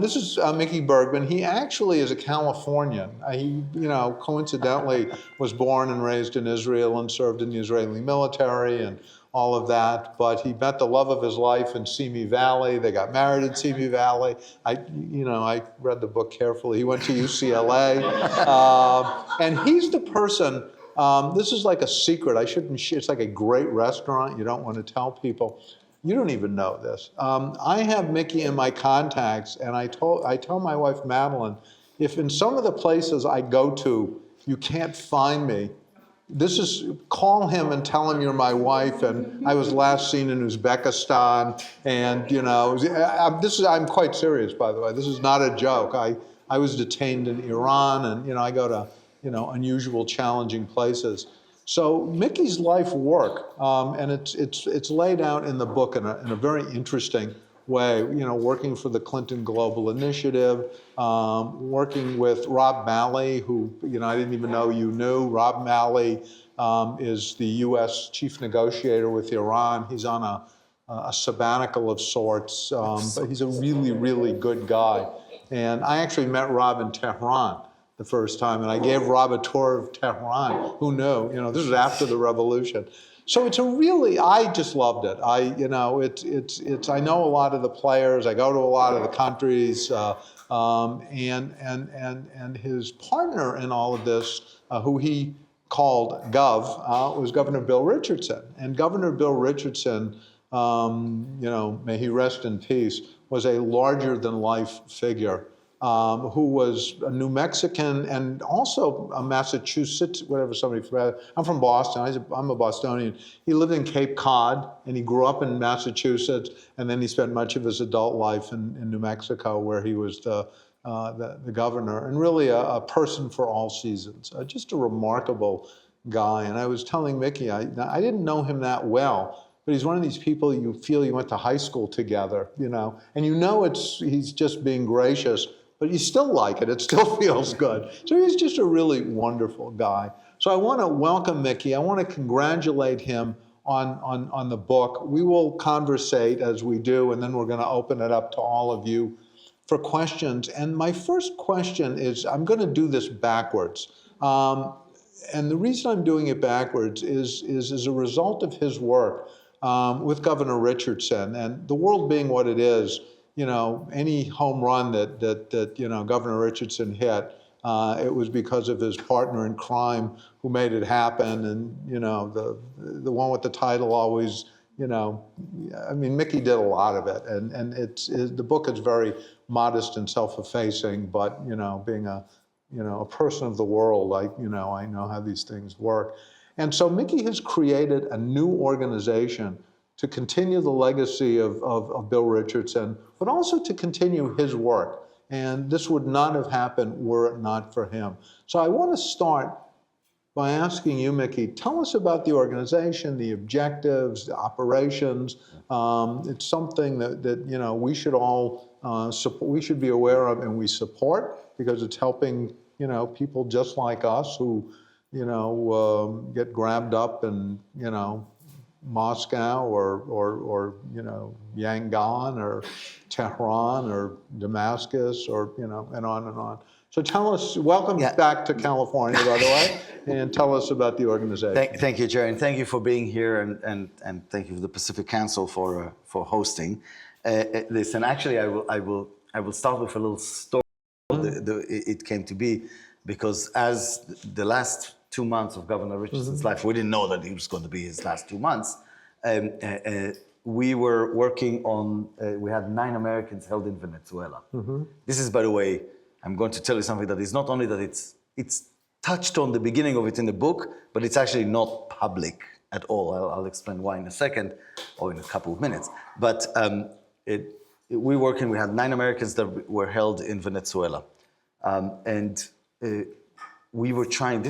This is Mickey Bergman. He actually is a Californian. He, coincidentally was born and raised in Israel and served in the Israeli military and all of that. But he met the love of his life in Simi Valley. They got married in Simi Valley. I read the book carefully. He went to UCLA, and he's the person. This is like a secret. I shouldn't. It's like a great restaurant. You don't want to tell people. You don't even know this. I have Mickey in my contacts, and I tell my wife Madeline, if in some of the places I go to, you can't find me, call him and tell him you're my wife, and I was last seen in Uzbekistan, and I'm quite serious, by the way. This is not a joke. I was detained in Iran, and I go to unusual, challenging places. So Mickey's life work, and it's laid out in the book in a very interesting way. Working for the Clinton Global Initiative, working with Rob Malley, who I didn't even know you knew. Rob Malley is the U.S. chief negotiator with Iran. He's on a sabbatical of sorts, but he's a really, really good guy. And I actually met Rob in Tehran the first time, and I gave Rob a tour of Tehran. Who knew? This was after the revolution. So I just loved it. I know a lot of the players. I go to a lot of the countries, and his partner in all of this, who he called Gov, was Governor Bill Richardson. And Governor Bill Richardson, may he rest in peace, was a larger-than-life figure. Who was a New Mexican and also a Massachusetts, whatever somebody forgot. I'm from Boston. I'm a Bostonian. He lived in Cape Cod, and he grew up in Massachusetts, and then he spent much of his adult life in New Mexico, where he was the governor, and really a person for all seasons. Just a remarkable guy. And I was telling Mickey, I didn't know him that well, but he's one of these people you feel you went to high school together, and he's just being gracious, but you still like it. It still feels good. So he's just a really wonderful guy. So I want to welcome Mickey. I want to congratulate him on the book. We will conversate as we do, and then we're going to open it up to all of you for questions. And my first question is, I'm going to do this backwards. And the reason I'm doing it backwards is as a result of his work with Governor Richardson, and the world being what it is, any home run that Governor Richardson hit, it was because of his partner in crime who made it happen. And the one with the title always, Mickey did a lot of it, and the book is very modest and self-effacing, but being a person of the world, I know how these things work. And so Mickey has created a new organization to continue the legacy of Bill Richardson, but also to continue his work. And this would not have happened were it not for him. So I want to start by asking you, Mickey, tell us about the organization, the objectives, the operations. It's something that we should all support, we should be aware of, and we support, because it's helping people just like us who get grabbed up in Moscow or Yangon or Tehran or Damascus or and on and on. So tell us, welcome back to California, by the way, and tell us about the organization. Thank you, Jerry, and thank you for being here, and thank you to the Pacific Council for hosting. Listen, actually, I will start with a little story. It came to be because as the last 2 months of Governor Richardson's life, we didn't know that it was going to be his last 2 months. We were working on, we had 9 Americans held in Venezuela. This is, by the way, I'm going to tell you something that is not only that it's touched on the beginning of it in the book, but it's actually not public at all. I'll explain why in a second, or in a couple of minutes. But we had 9 Americans that were held in Venezuela. We were trying,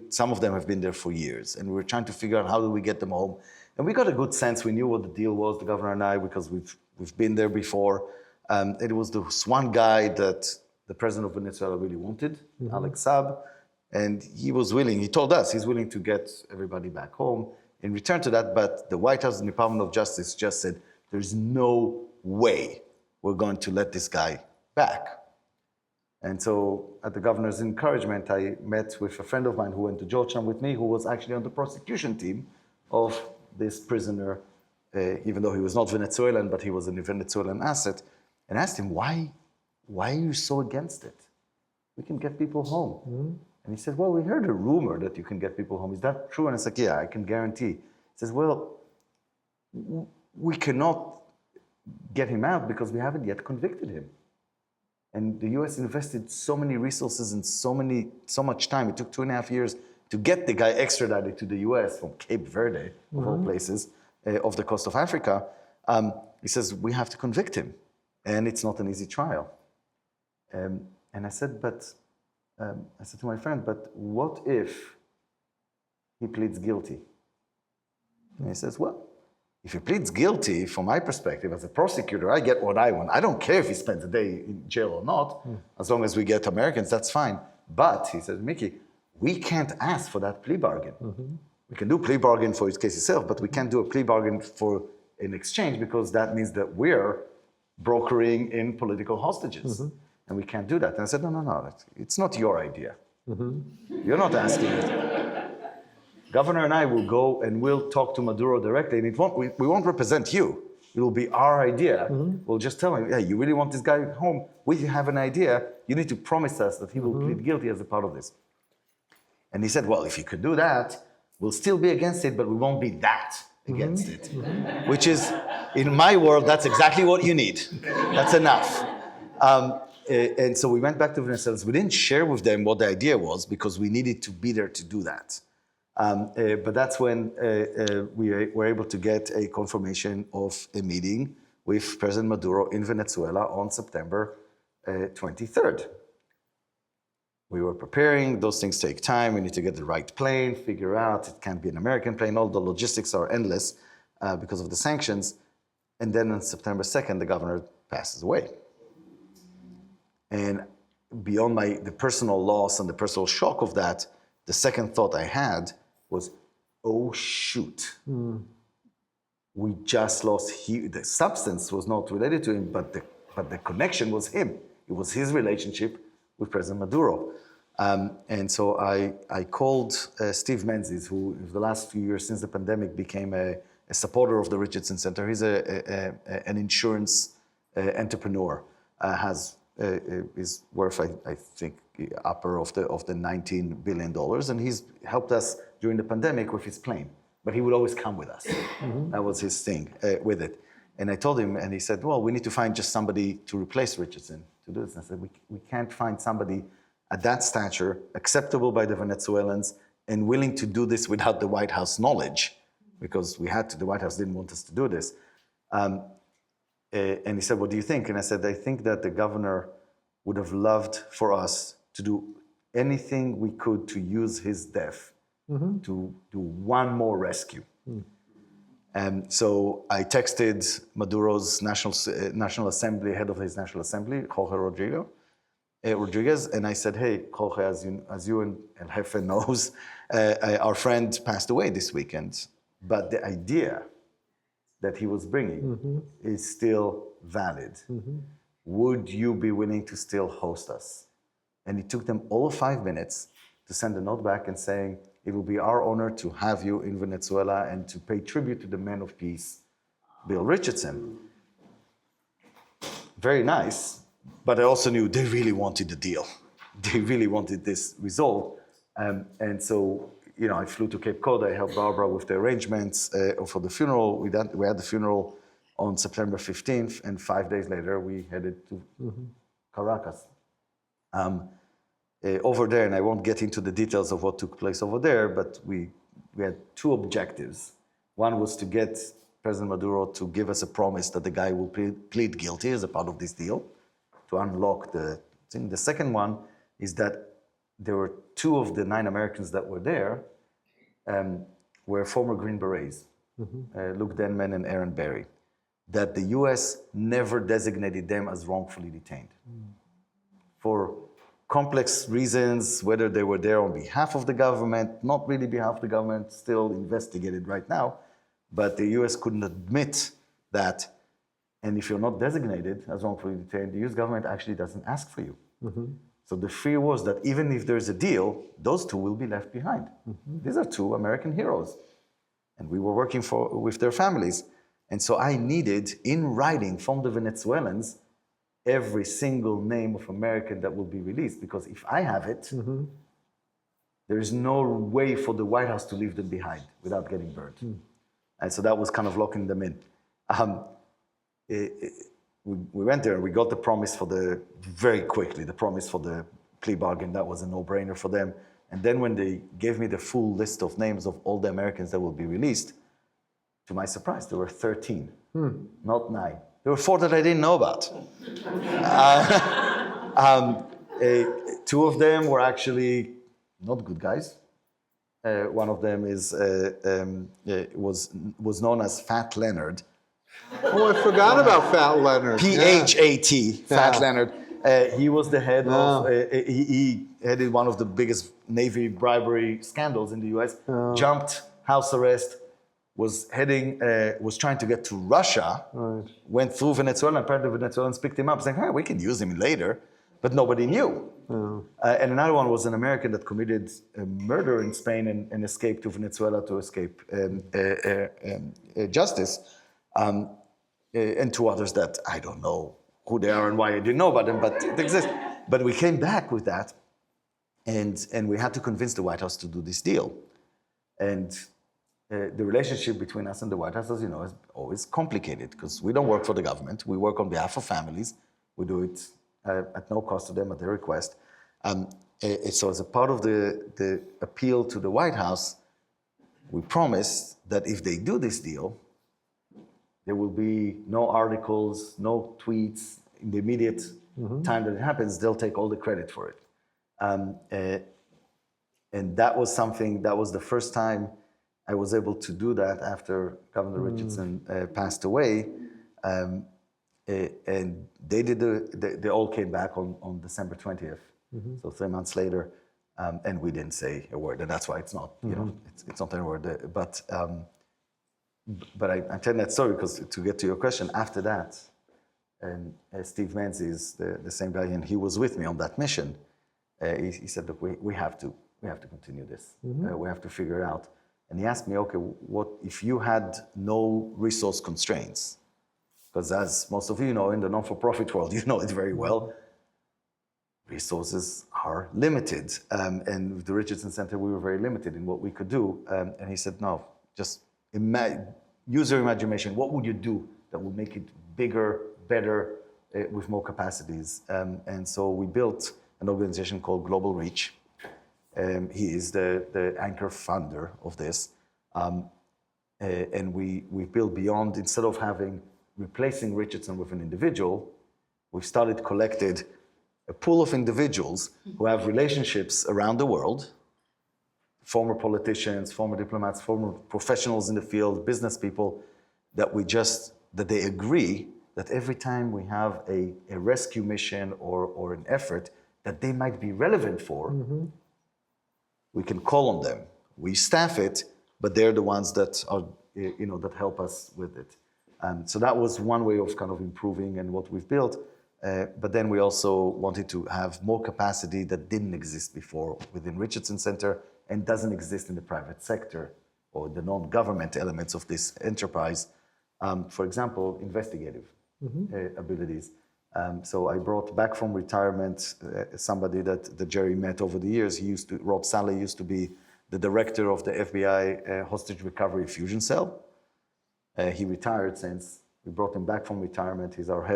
some of them have been there for years, and we were trying to figure out how do we get them home. And we got a good sense, we knew what the deal was, the governor and I, because we've been there before. It was this one guy that the president of Venezuela really wanted, Alex Saab, and he was willing, he told us he's willing to get everybody back home in return to that, but the White House and Department of Justice just said, there's no way we're going to let this guy back. And so at the governor's encouragement, I met with a friend of mine who went to Georgetown with me, who was actually on the prosecution team of this prisoner, even though he was not Venezuelan, but he was a Venezuelan asset, and asked him, why are you so against it? We can get people home. And he said, well, we heard a rumor that you can get people home. Is that true? And I said, yeah, I can guarantee. He says, well, we cannot get him out because we haven't yet convicted him. And the US invested so many resources and so much time. It took 2.5 years to get the guy extradited to the US from Cape Verde, of all places, off the coast of Africa. He says, we have to convict him. And it's not an easy trial. And I said, I said to my friend, but what if he pleads guilty? And he says, well, if he pleads guilty, from my perspective as a prosecutor, I get what I want. I don't care if he spends a day in jail or not, as long as we get Americans, that's fine. But, he says, Mickey, we can't ask for that plea bargain. We can do plea bargain for his case itself, but we can't do a plea bargain for an exchange because that means that we're brokering in political hostages. And we can't do that. And I said, no, it's not your idea. You're not asking it. Governor and I will go and we'll talk to Maduro directly, and we won't represent you. It will be our idea. We'll just tell him, yeah, you really want this guy home? We have an idea. You need to promise us that he will plead guilty as a part of this. And he said, well, if you could do that, we'll still be against it, but we won't be that against it. Which is, in my world, that's exactly what you need. That's enough. And so we went back to Venezuela. We didn't share with them what the idea was because we needed to be there to do that. But that's when we were able to get a confirmation of a meeting with President Maduro in Venezuela on September 23rd. We were preparing, those things take time, we need to get the right plane, figure out, it can't be an American plane, all the logistics are endless because of the sanctions. And then on September 2nd, the governor passes away. And beyond the personal loss and the personal shock of that, the second thought I had was, oh shoot, we just lost, the substance was not related to him, but the connection was him. It was his relationship with President Maduro. And so I called Steve Menzies, who in the last few years since the pandemic became a supporter of the Richardson Center. He's an insurance entrepreneur, is worth, I think, upper of the $19 billion. And he's helped us during the pandemic with his plane. But he would always come with us. That was his thing with it. And I told him, and he said, well, we need to find just somebody to replace Richardson to do this. And I said, we can't find somebody at that stature, acceptable by the Venezuelans, and willing to do this without the White House knowledge, because the White House didn't want us to do this. And he said, what do you think? And I said, I think that the governor would have loved for us to do anything we could to use his death to do one more rescue. And so I texted Maduro's National Assembly, head of his National Assembly, Jorge Rodriguez, and I said, hey, Jorge, as you and El Jefe knows, our friend passed away this weekend, but the idea that he was bringing is still valid. Would you be willing to still host us? And it took them all of 5 minutes to send a note back and saying, it will be our honor to have you in Venezuela and to pay tribute to the man of peace, Bill Richardson. Very nice, but I also knew they really wanted the deal. They really wanted this resolved. And so, I flew to Cape Cod. I helped Barbara with the arrangements for the funeral. We had the funeral on September 15th, and 5 days later, we headed to Caracas. Over there, and I won't get into the details of what took place over there, but we had two objectives. One was to get President Maduro to give us a promise that the guy will plead guilty as a part of this deal, to unlock the thing. The second one is that there were 2 of the 9 Americans that were there were former Green Berets, Luke Denman and Aaron Berry, that the US never designated them as wrongfully detained. For complex reasons, whether they were there on behalf of the government, not really behalf of the government, still investigated right now, but the US couldn't admit that And if you're not designated as wrongfully detained, the US government actually doesn't ask for you. So the fear was that even if there's a deal, those two will be left behind. These are two American heroes. And we were working with their families. And so I needed, in writing from the Venezuelans, every single name of American that will be released. Because if I have it, there is no way for the White House to leave them behind without getting burned. And so that was kind of locking them in. We went there and we got the promise very quickly, the promise for the plea bargain. That was a no-brainer for them. And then when they gave me the full list of names of all the Americans that will be released, to my surprise, there were 13, not 9. There were 4 that I didn't know about. Two of them were actually not good guys. One of them was known as Fat Leonard. Oh, I forgot about Fat Leonard. P-H-A-T, Fat Yeah. Leonard. He was the head of, he headed one of the biggest Navy bribery scandals in the US, jumped house arrest, was trying to get to Russia, went through Venezuela, and apparently the Venezuelans picked him up, saying, hey, we can use him later, but nobody knew. And another one was an American that committed a murder in Spain and escaped to Venezuela to escape justice. And 2 others that I don't know who they are and why I didn't know about them, but they exist. But we came back with that, and we had to convince the White House to do this deal. And the relationship between us and the White House, as you know, is always complicated because we don't work for the government. We work on behalf of families. We do it at no cost to them at their request. So as a part of the appeal to the White House, we promised that if they do this deal, there will be no articles, no tweets. In the immediate time that it happens, they'll take all the credit for it. And that was something, that was the first time I was able to do that after Governor Richardson passed away. And they all came back on December 20th. So 3 months later, and we didn't say a word. And that's why it's not, it's not a word. But I tell that story because to get to your question, after that, and Steve Menzies, the same guy, and he was with me on that mission. He said, look, we have to continue this. We have to figure it out. And he asked me, okay, what if you had no resource constraints? Because as most of you know, in the non-for-profit world, you know it very well, resources are limited. And with the Richardson Center, we were very limited in what we could do. And he said, no, just use your imagination. What would you do that would make it bigger, better, with more capacities? And so we built an organization called Global Reach. He is the anchor founder of this. And we built beyond, instead of replacing Richardson with an individual, we've started collected a pool of individuals who have relationships around the world, former politicians, former diplomats, former professionals in the field, business people, that they agree that every time we have a rescue mission or an effort that they might be relevant for, we can call on them. We staff it, but they're the ones that are, that help us with it. So that was one way of kind of improving and what we've built. But then we also wanted to have more capacity that didn't exist before within Richardson Center and doesn't exist in the private sector or the non-government elements of this enterprise. For example, investigative abilities. So I brought back from retirement somebody that Jerry met over the years. Rob Salley used to be the director of the FBI Hostage Recovery Fusion Cell. He retired since. We brought him back from retirement. He's our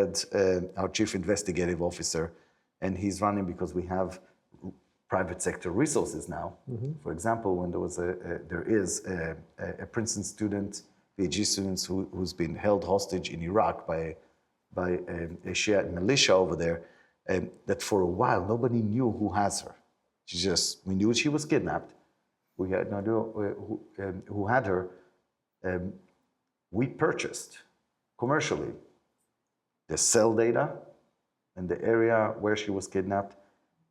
chief investigative officer, and he's running because we have private sector resources now. For example, when there is a Princeton student, PhD student who's been held hostage in Iraq by a Shiite militia over there, that for a while nobody knew who has her. We knew she was kidnapped. We had no idea who had her. We purchased commercially the cell data and the area where she was kidnapped.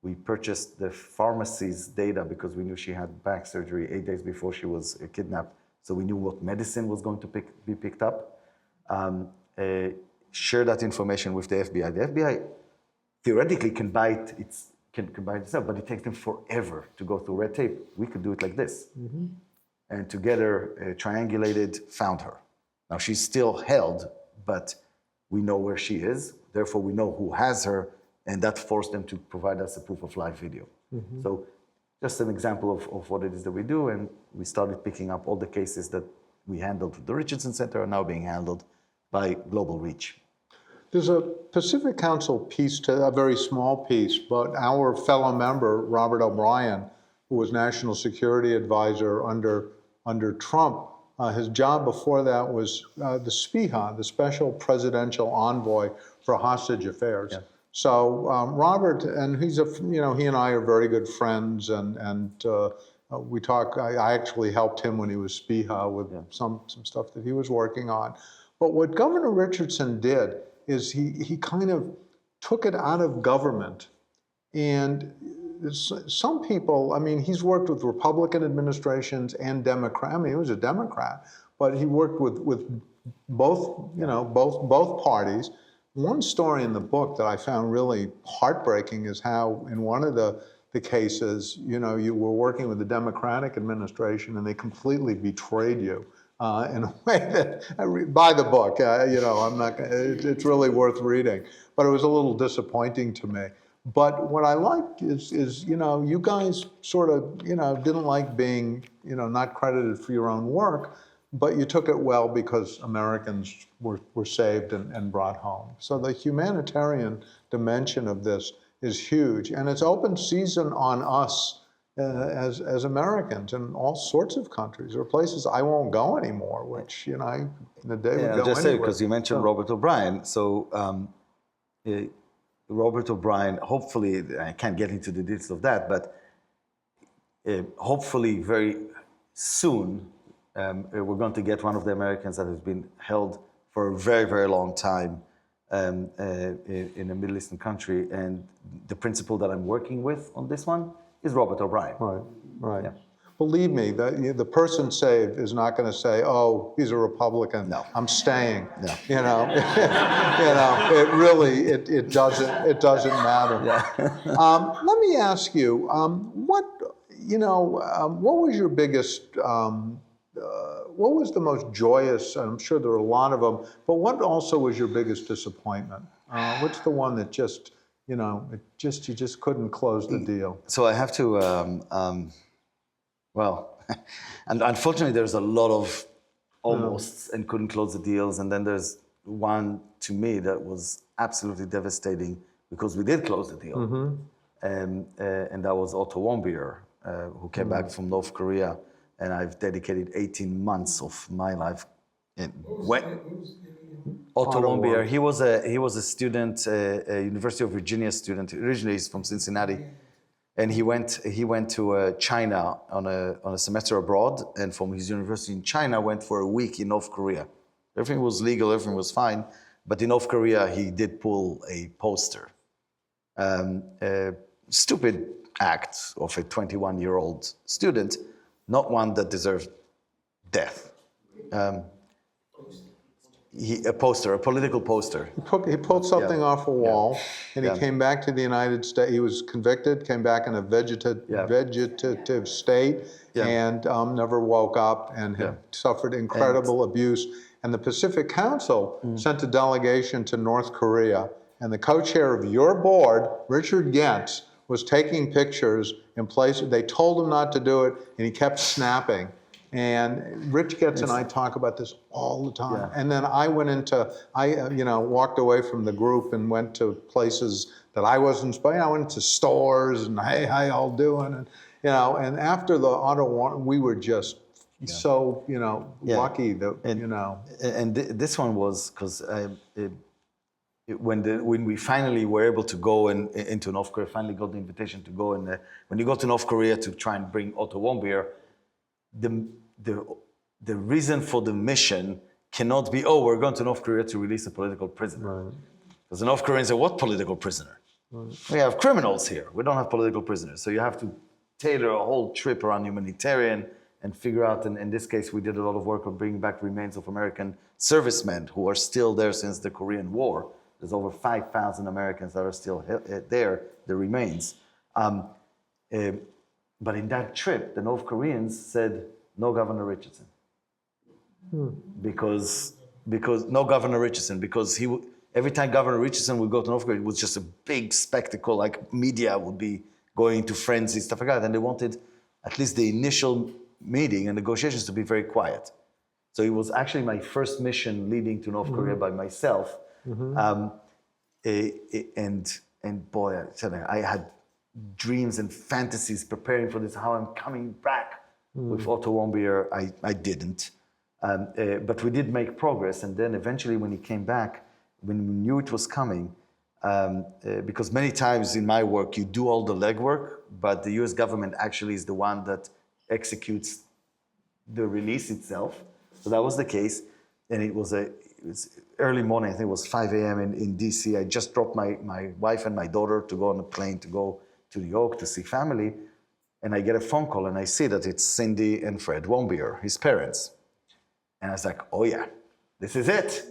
We purchased the pharmacy's data because we knew she had back surgery 8 days before she was kidnapped. So we knew what medicine was going to be picked up. share that information with the FBI. The FBI theoretically can buy it, can buy it itself, but it takes them forever to go through red tape. We could do it like this. And together, triangulated, found her. Now she's still held, but we know where she is. Therefore, we know who has her, and that forced them to provide us a proof of live video. So just an example of what it is that we do, and we started picking up all the cases that we handled with the Richardson Center are now being handled by Global Reach. There's a Pacific Council piece, to a very small piece, but our fellow member, Robert O'Brien, who was National Security Advisor under Trump, his job before that was the SPIHA, the Special Presidential Envoy for Hostage Affairs. Yeah. So Robert, and he and I are very good friends, and we talk. I actually helped him when he was SPIHA with some stuff that he was working on. But what Governor Richardson did is he kind of took it out of government. And some people, I mean, he's worked with Republican administrations and Democrat. I mean, he was a Democrat, but he worked with both, both parties. One story in the book that I found really heartbreaking is how in one of the cases, you were working with the Democratic administration and they completely betrayed you. In a way that, buy the book, I'm not, it's really worth reading, but it was a little disappointing to me. But what I liked is you guys sort of, didn't like being, not credited for your own work, but you took it well because Americans were saved and brought home. So the humanitarian dimension of this is huge, and it's open season on us as Americans in all sorts of countries. There are places I won't go anymore, which, in the day would go just anywhere. because you mentioned Robert O'Brien. So Robert O'Brien, hopefully, I can't get into the details of that, but hopefully very soon, we're going to get one of the Americans that has been held for a very, very long time in a Middle Eastern country. And the principal that I'm working with on this one is Robert O'Brien. Right. Yeah. Believe me, the person saved is not going to say, "Oh, he's a Republican. No. I'm staying." No. It really doesn't matter. Yeah. Let me ask you, what was your biggest? What was the most joyous? I'm sure there are a lot of them, but what also was your biggest disappointment? What's the one that just you just couldn't close the deal? So I have to, and unfortunately there's a lot of almosts and couldn't close the deals. And then there's one to me that was absolutely devastating because we did close the deal. And that was Otto Warmbier, who came back from North Korea. And I've dedicated 18 months of my life. Otto Warmbier, he was a student, a University of Virginia student. Originally, he's from Cincinnati, and he went to China on a semester abroad, and from his university in China went for a week in North Korea. Everything was legal, everything was fine, but in North Korea he did pull a poster, a stupid act of a 21-year-old student, not one that deserved death. A political poster. He pulled something off a wall, and he came back to the United States. He was convicted, came back in a vegetative state, and never woke up and had suffered incredible abuse. And the Pacific Council sent a delegation to North Korea, and the co-chair of your board, Richard Gentz, was taking pictures in places. They told him not to do it, and he kept snapping. And Rich Getz and I talk about this all the time. Yeah. And then I walked away from the group and went to places that I wasn't supposed. I went to stores and hey, how y'all doing? And and after the auto warrant, we were just so lucky that And this one was because when we finally were able to go into North Korea, finally got the invitation to go, and when you go to North Korea to try and bring Otto Warmbier, the reason for the mission cannot be, we're going to North Korea to release a political prisoner. Right. Because the North Koreans say, what political prisoner? Right. We have criminals here. We don't have political prisoners. So you have to tailor a whole trip around humanitarian and figure out, and in this case, we did a lot of work on bringing back remains of American servicemen who are still there since the Korean War. There's over 5,000 Americans that are still there, the remains. But in that trip, the North Koreans said, no Governor Richardson. Because no Governor Richardson, because every time Governor Richardson would go to North Korea, it was just a big spectacle, like media would be going to frenzy, stuff like that. And they wanted at least the initial meeting and negotiations to be very quiet. So it was actually my first mission leading to North Korea by myself. And boy, I tell you, I had dreams and fantasies preparing for this, how I'm coming back with Otto Warmbier. I didn't. But we did make progress. And then eventually when he came back, when we knew it was coming, because many times in my work, you do all the legwork, but the US government actually is the one that executes the release itself. So that was the case. And it was early morning, I think it was 5 a.m. in DC. I just dropped my wife and my daughter to go on a plane to go to New York to see family. And I get a phone call and I see that it's Cindy and Fred Warmbier, his parents. And I was like, oh yeah, this is it.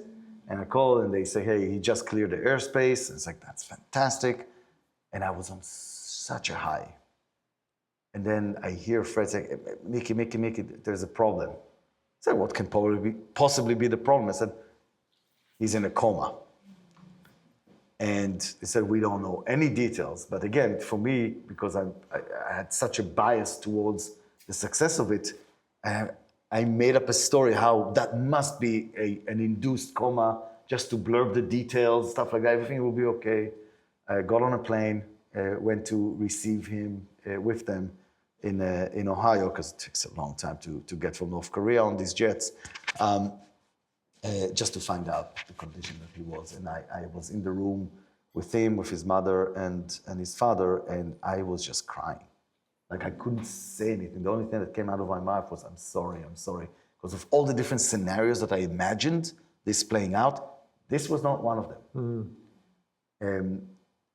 And I call and they say, hey, he just cleared the airspace. And it's like, that's fantastic. And I was on such a high. And then I hear Fred say, Mickey, there's a problem. I said, what can possibly be the problem? I said, he's in a coma. And they said, we don't know any details. But again, for me, because I had such a bias towards the success of it, I made up a story how that must be an induced coma, just to blurb the details, stuff like that. Everything will be okay. I got on a plane, went to receive him with them in Ohio, because it takes a long time to get from North Korea on these jets, just to find out the condition that he was. And I was in the room with him, with his mother and his father, and I was just crying. Like I couldn't say anything. The only thing that came out of my mouth was, I'm sorry. Because of all the different scenarios that I imagined this playing out, this was not one of them.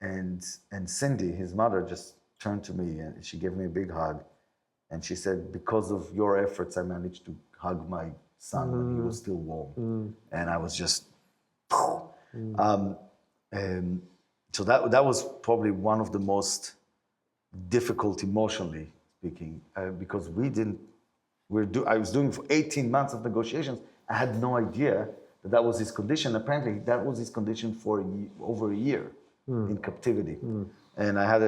And Cindy, his mother, just turned to me and she gave me a big hug. And she said, because of your efforts, I managed to hug my son when he was still warm. And I was just, so that was probably one of the most difficult emotionally speaking, because I was doing for 18 months of negotiations. I had no idea that was his condition. Apparently that was his condition for over a year in captivity. And I had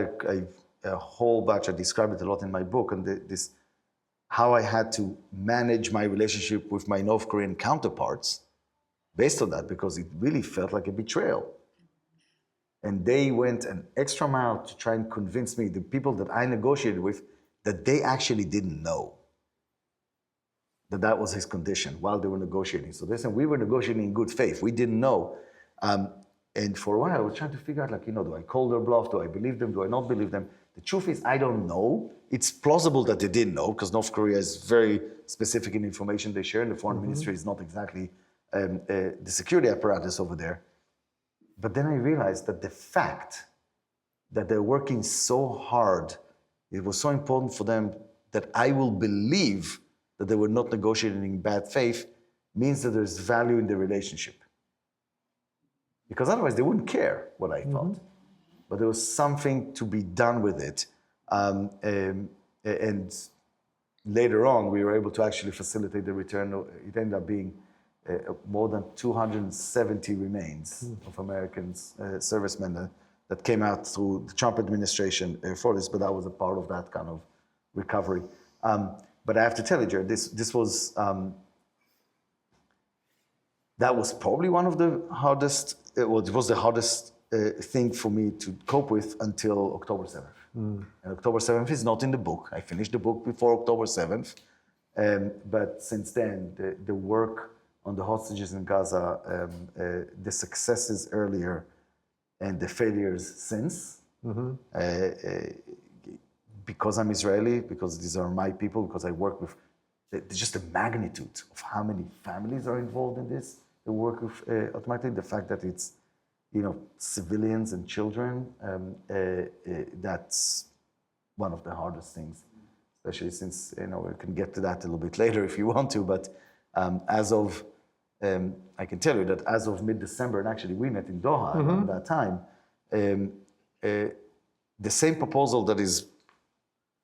a whole batch, I describe it a lot in my book, and this how I had to manage my relationship with my North Korean counterparts based on that, because it really felt like a betrayal. And they went an extra mile to try and convince me, the people that I negotiated with, that they actually didn't know that was his condition while they were negotiating. So they said, we were negotiating in good faith. We didn't know. And for a while, I was trying to figure out, do I call their bluff? Do I believe them? Do I not believe them? The truth is, I don't know. It's plausible that they didn't know, because North Korea is very specific in information they share, and the foreign ministry is not exactly the security apparatus over there. But then I realized that the fact that they're working so hard, it was so important for them that I will believe that they were not negotiating in bad faith, means that there's value in the relationship. Because otherwise they wouldn't care what I thought. But there was something to be done with it. And later on, we were able to actually facilitate the return. It ended up being more than 270 remains of Americans, servicemen that came out through the Trump administration for this, but that was a part of that kind of recovery. But I have to tell you, Jared, this was, that was probably one of the hardest, it was the hardest thing for me to cope with until October 7th. And October 7th is not in the book. I finished the book before October 7th. But since then, the work on the hostages in Gaza, the successes earlier and the failures since, because I'm Israeli, because these are my people, because I work with, just the magnitude of how many families are involved in this, the work of automatically, the fact that it's, civilians and children, that's one of the hardest things, especially since, we can get to that a little bit later if you want to, but as of I can tell you that as of mid-December, and actually we met in Doha around that time, the same proposal that is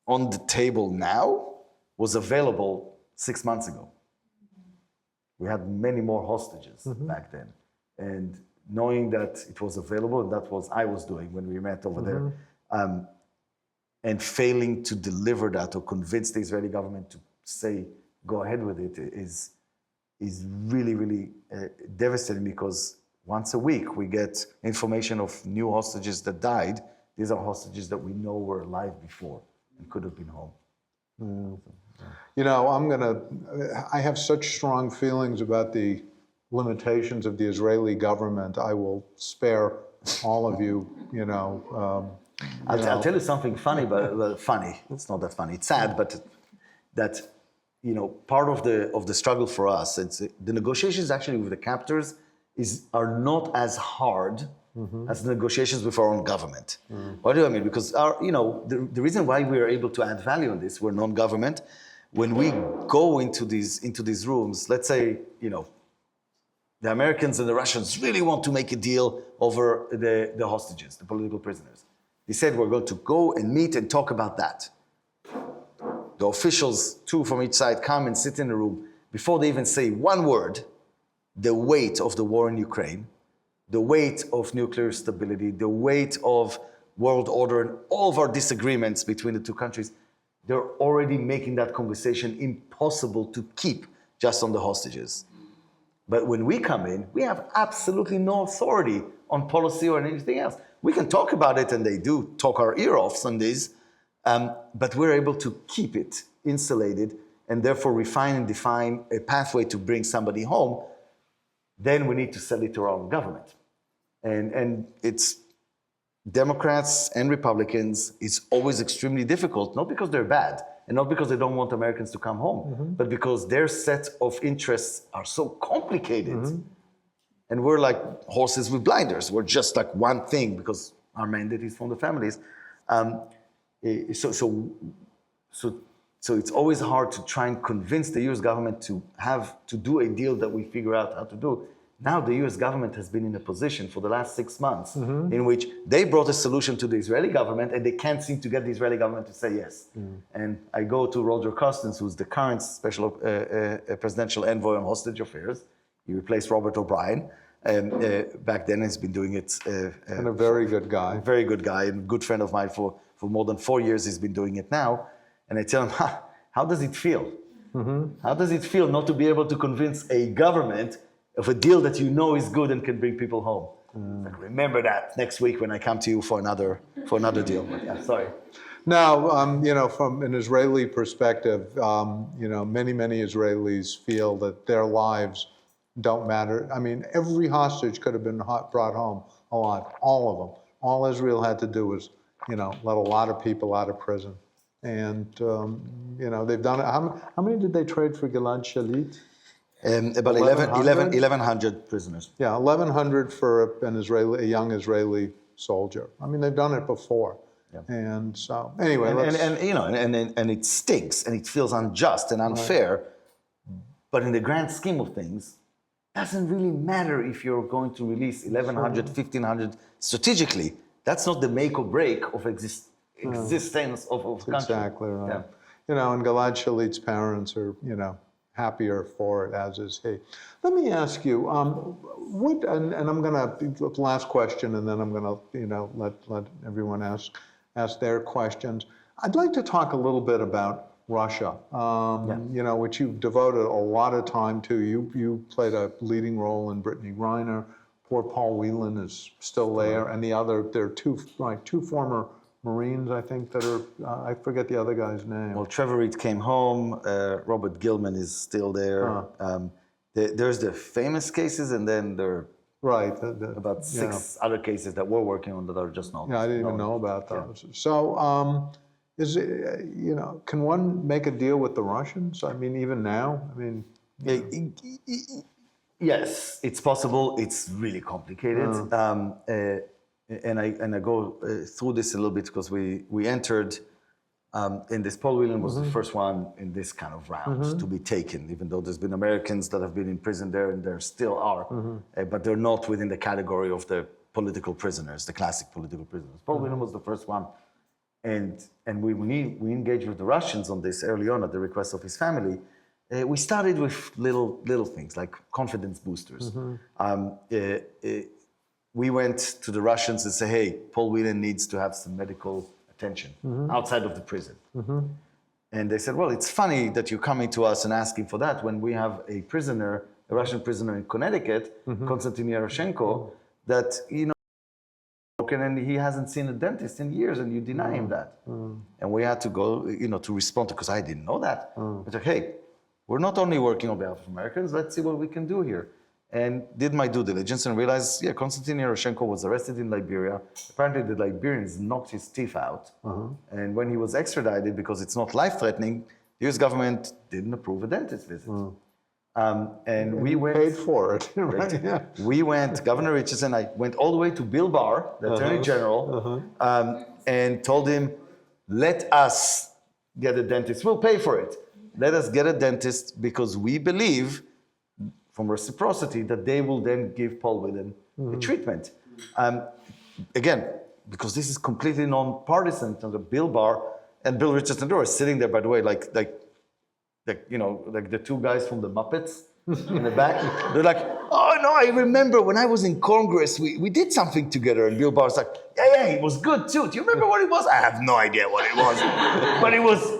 on the table now was available 6 months ago. We had many more hostages back then. And knowing that it was available, and that was I was doing when we met over there, and failing to deliver that or convince the Israeli government to say, go ahead with it, is really, really devastating, because once a week we get information of new hostages that died. These are hostages that we know were alive before and could have been home. You know, I have such strong feelings about the limitations of the Israeli government. I will spare all of you, you know. I'll tell you something funny, but well, funny. It's not that funny. It's sad, but that, you know, part of the struggle for us, the negotiations actually with the captors are not as hard as the negotiations with our own government. What do I mean? Because the reason why we are able to add value on this, we're non-government. When we go into these rooms, let's say, you know, the Americans and the Russians really want to make a deal over the hostages, the political prisoners. They said we're going to go and meet and talk about that. The officials, 2 from each side, come and sit in the room. Before they even say one word, the weight of the war in Ukraine, the weight of nuclear stability, the weight of world order, and all of our disagreements between the two countries, they're already making that conversation impossible to keep just on the hostages. But when we come in, we have absolutely no authority on policy or anything else. We can talk about it, and they do talk our ear off some days, but we're able to keep it insulated and therefore refine and define a pathway to bring somebody home. Then we need to sell it to our own government. And it's Democrats and Republicans, it's always extremely difficult, not because they're bad and not because they don't want Americans to come home, but because their set of interests are so complicated. And we're like horses with blinders. We're just like one thing because our mandate is from the families. So it's always hard to try and convince the US government to do a deal that we figure out how to do. Now the US government has been in a position for the last 6 months in which they brought a solution to the Israeli government, and they can't seem to get the Israeli government to say yes. And I go to rollercoasters, who's the current special presidential envoy on hostage affairs. He replaced Robert O'Brien. Back then he's been doing it. And a very good guy. Very good guy, and a good friend of mine for more than 4 years. He's been doing it now. And I tell him, how does it feel? How does it feel not to be able to convince a government of a deal that you know is good and can bring people home? Like, remember that next week when I come to you for another deal. But yeah, sorry. Now, you know, from an Israeli perspective, you know, many Israelis feel that their lives don't matter. I mean, every hostage could have been brought home alive, all of them. All Israel had to do was, you know, let a lot of people out of prison. And, you know, they've done it. How many did they trade for Gilad Shalit? About 1,100 prisoners. Yeah, 1,100 for a young Israeli soldier. I mean, they've done it before. Yeah. And so, anyway, and it stinks, and it feels unjust and unfair. Right. But in the grand scheme of things, it doesn't really matter if you're going to release 1,100, 1,500 strategically. That's not the make or break of existence of country. Exactly right. Yeah. You know, and Gilad Shalit's parents are, you know, happier for it, as is he. Let me ask you, and I'm going to, last question, and then I'm going to, you know, let everyone ask their questions. I'd like to talk a little bit about Russia, you know, which you've devoted a lot of time to. You played a leading role in Brittany Griner. Poor Paul Whelan is still there, and there are two former Marines, I think, that are, I forget the other guy's name. Well, Trevor Reed came home. Robert Gilman is still there. There's the famous cases, and then there are about 6 other cases that we're working on that are just not. Yeah, I didn't even know about those. Yeah. So, is it, you know, can one make a deal with the Russians? I mean, even now? I mean, yes, it's possible. It's really complicated. And I go through this a little bit because we entered And this Paul Whelan was the first one in this kind of round to be taken, even though there's been Americans that have been in prison there, and there still are, but they're not within the category of the political prisoners, the classic political prisoners. Paul Whelan was the first one. And we engaged with the Russians on this early on at the request of his family. We started with little things like confidence boosters. We went to the Russians and said, hey, Paul Whelan needs to have some medical attention outside of the prison. And they said, well, it's funny that you're coming to us and asking for that when we have a prisoner, a Russian prisoner in Connecticut, Konstantin Yaroshenko, that, and he hasn't seen a dentist in years, and you deny him that. And we had to go, to respond, because I didn't know that. I said, hey, we're not only working on behalf of Americans, let's see what we can do here. And did my due diligence and realized, Konstantin Yaroshenko was arrested in Liberia. Apparently the Liberians knocked his teeth out. And when he was extradited, because it's not life-threatening, the US government didn't approve a dentist visit. And we went... Paid for it, right? Yeah. We went, Governor Richardson and I went all the way to Bill Barr, the Attorney General, and told him, let us get a dentist. We'll pay for it. Let us get a dentist, because we believe, from reciprocity, that they will then give Paul Whelan a treatment. Again, because this is completely non-partisan, Bill Barr and Bill Richardson were sitting there, by the way, like the two guys from the Muppets in the back. They're like, oh no, I remember when I was in Congress, we did something together. And Bill Barr's like, yeah, it was good too. Do you remember what it was? I have no idea what it was,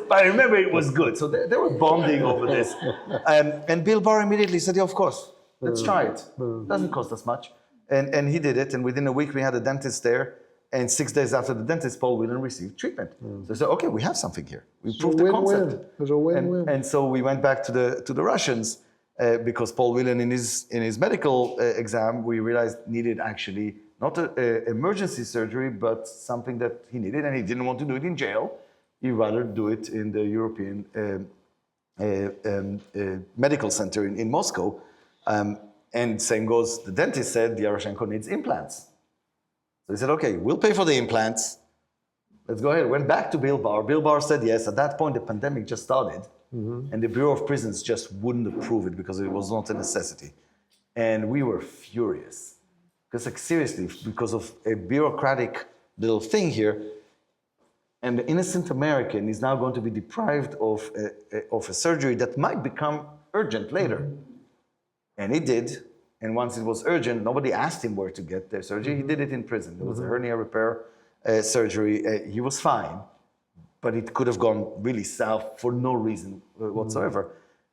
but I remember it was good. So they were bonding over this. And Bill Barr immediately said, yeah, of course, let's try it. Doesn't cost us much. And he did it. And within a week, we had a dentist there. And 6 days after the dentist, Paul Whelan received treatment. So they said, okay, we have something here. We proved the concept. It was a win-win. And so we went back to the Russians, because Paul Whelan, in his medical exam, we realized needed actually not an emergency surgery, but something that he needed, and he didn't want to do it in jail. He'd rather do it in the European medical center in Moscow. And same goes, the dentist said Yaroshenko needs implants. So he said, okay, we'll pay for the implants. Let's go ahead. Went back to Bill Barr. Bill Barr said yes. At that point, the pandemic just started. And the Bureau of Prisons just wouldn't approve it because it was not a necessity. And we were furious. Because, like, seriously, because of a bureaucratic little thing here, and the innocent American is now going to be deprived of a surgery that might become urgent later. And it did. And once it was urgent, nobody asked him where to get the surgery. He did it in prison. There was a hernia repair surgery. He was fine, but it could have gone really south for no reason whatsoever.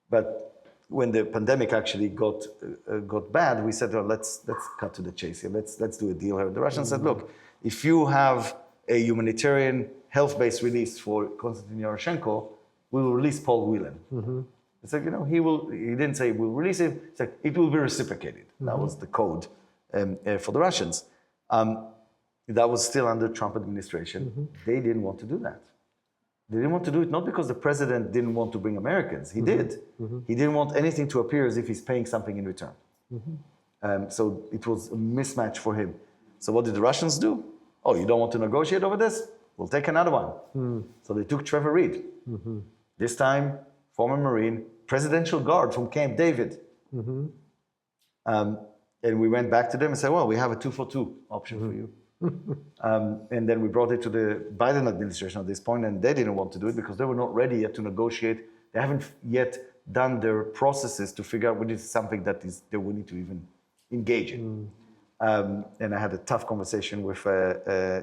But when the pandemic actually got bad, we said, oh, let's cut to the chase here. Let's do a deal here. The Russians said, look, if you have a humanitarian health-based release for Konstantin Yaroshenko, we will release Paul Whelan. It's like, he didn't say we'll release him. It's like, it will be reciprocated. That was the code for the Russians. That was still under Trump administration. They didn't want to do that. They didn't want to do it, not because the president didn't want to bring Americans. He did. He didn't want anything to appear as if he's paying something in return. So it was a mismatch for him. So what did the Russians do? Oh, you don't want to negotiate over this? We'll take another one. So they took Trevor Reed. This time, former Marine, presidential guard from Camp David. And we went back to them and said, well, we have a 2-for-2 option for you. And then we brought it to the Biden administration at this point, and they didn't want to do it because they were not ready yet to negotiate. They haven't yet done their processes to figure out what is something that they will need to even engage in. And I had a tough conversation with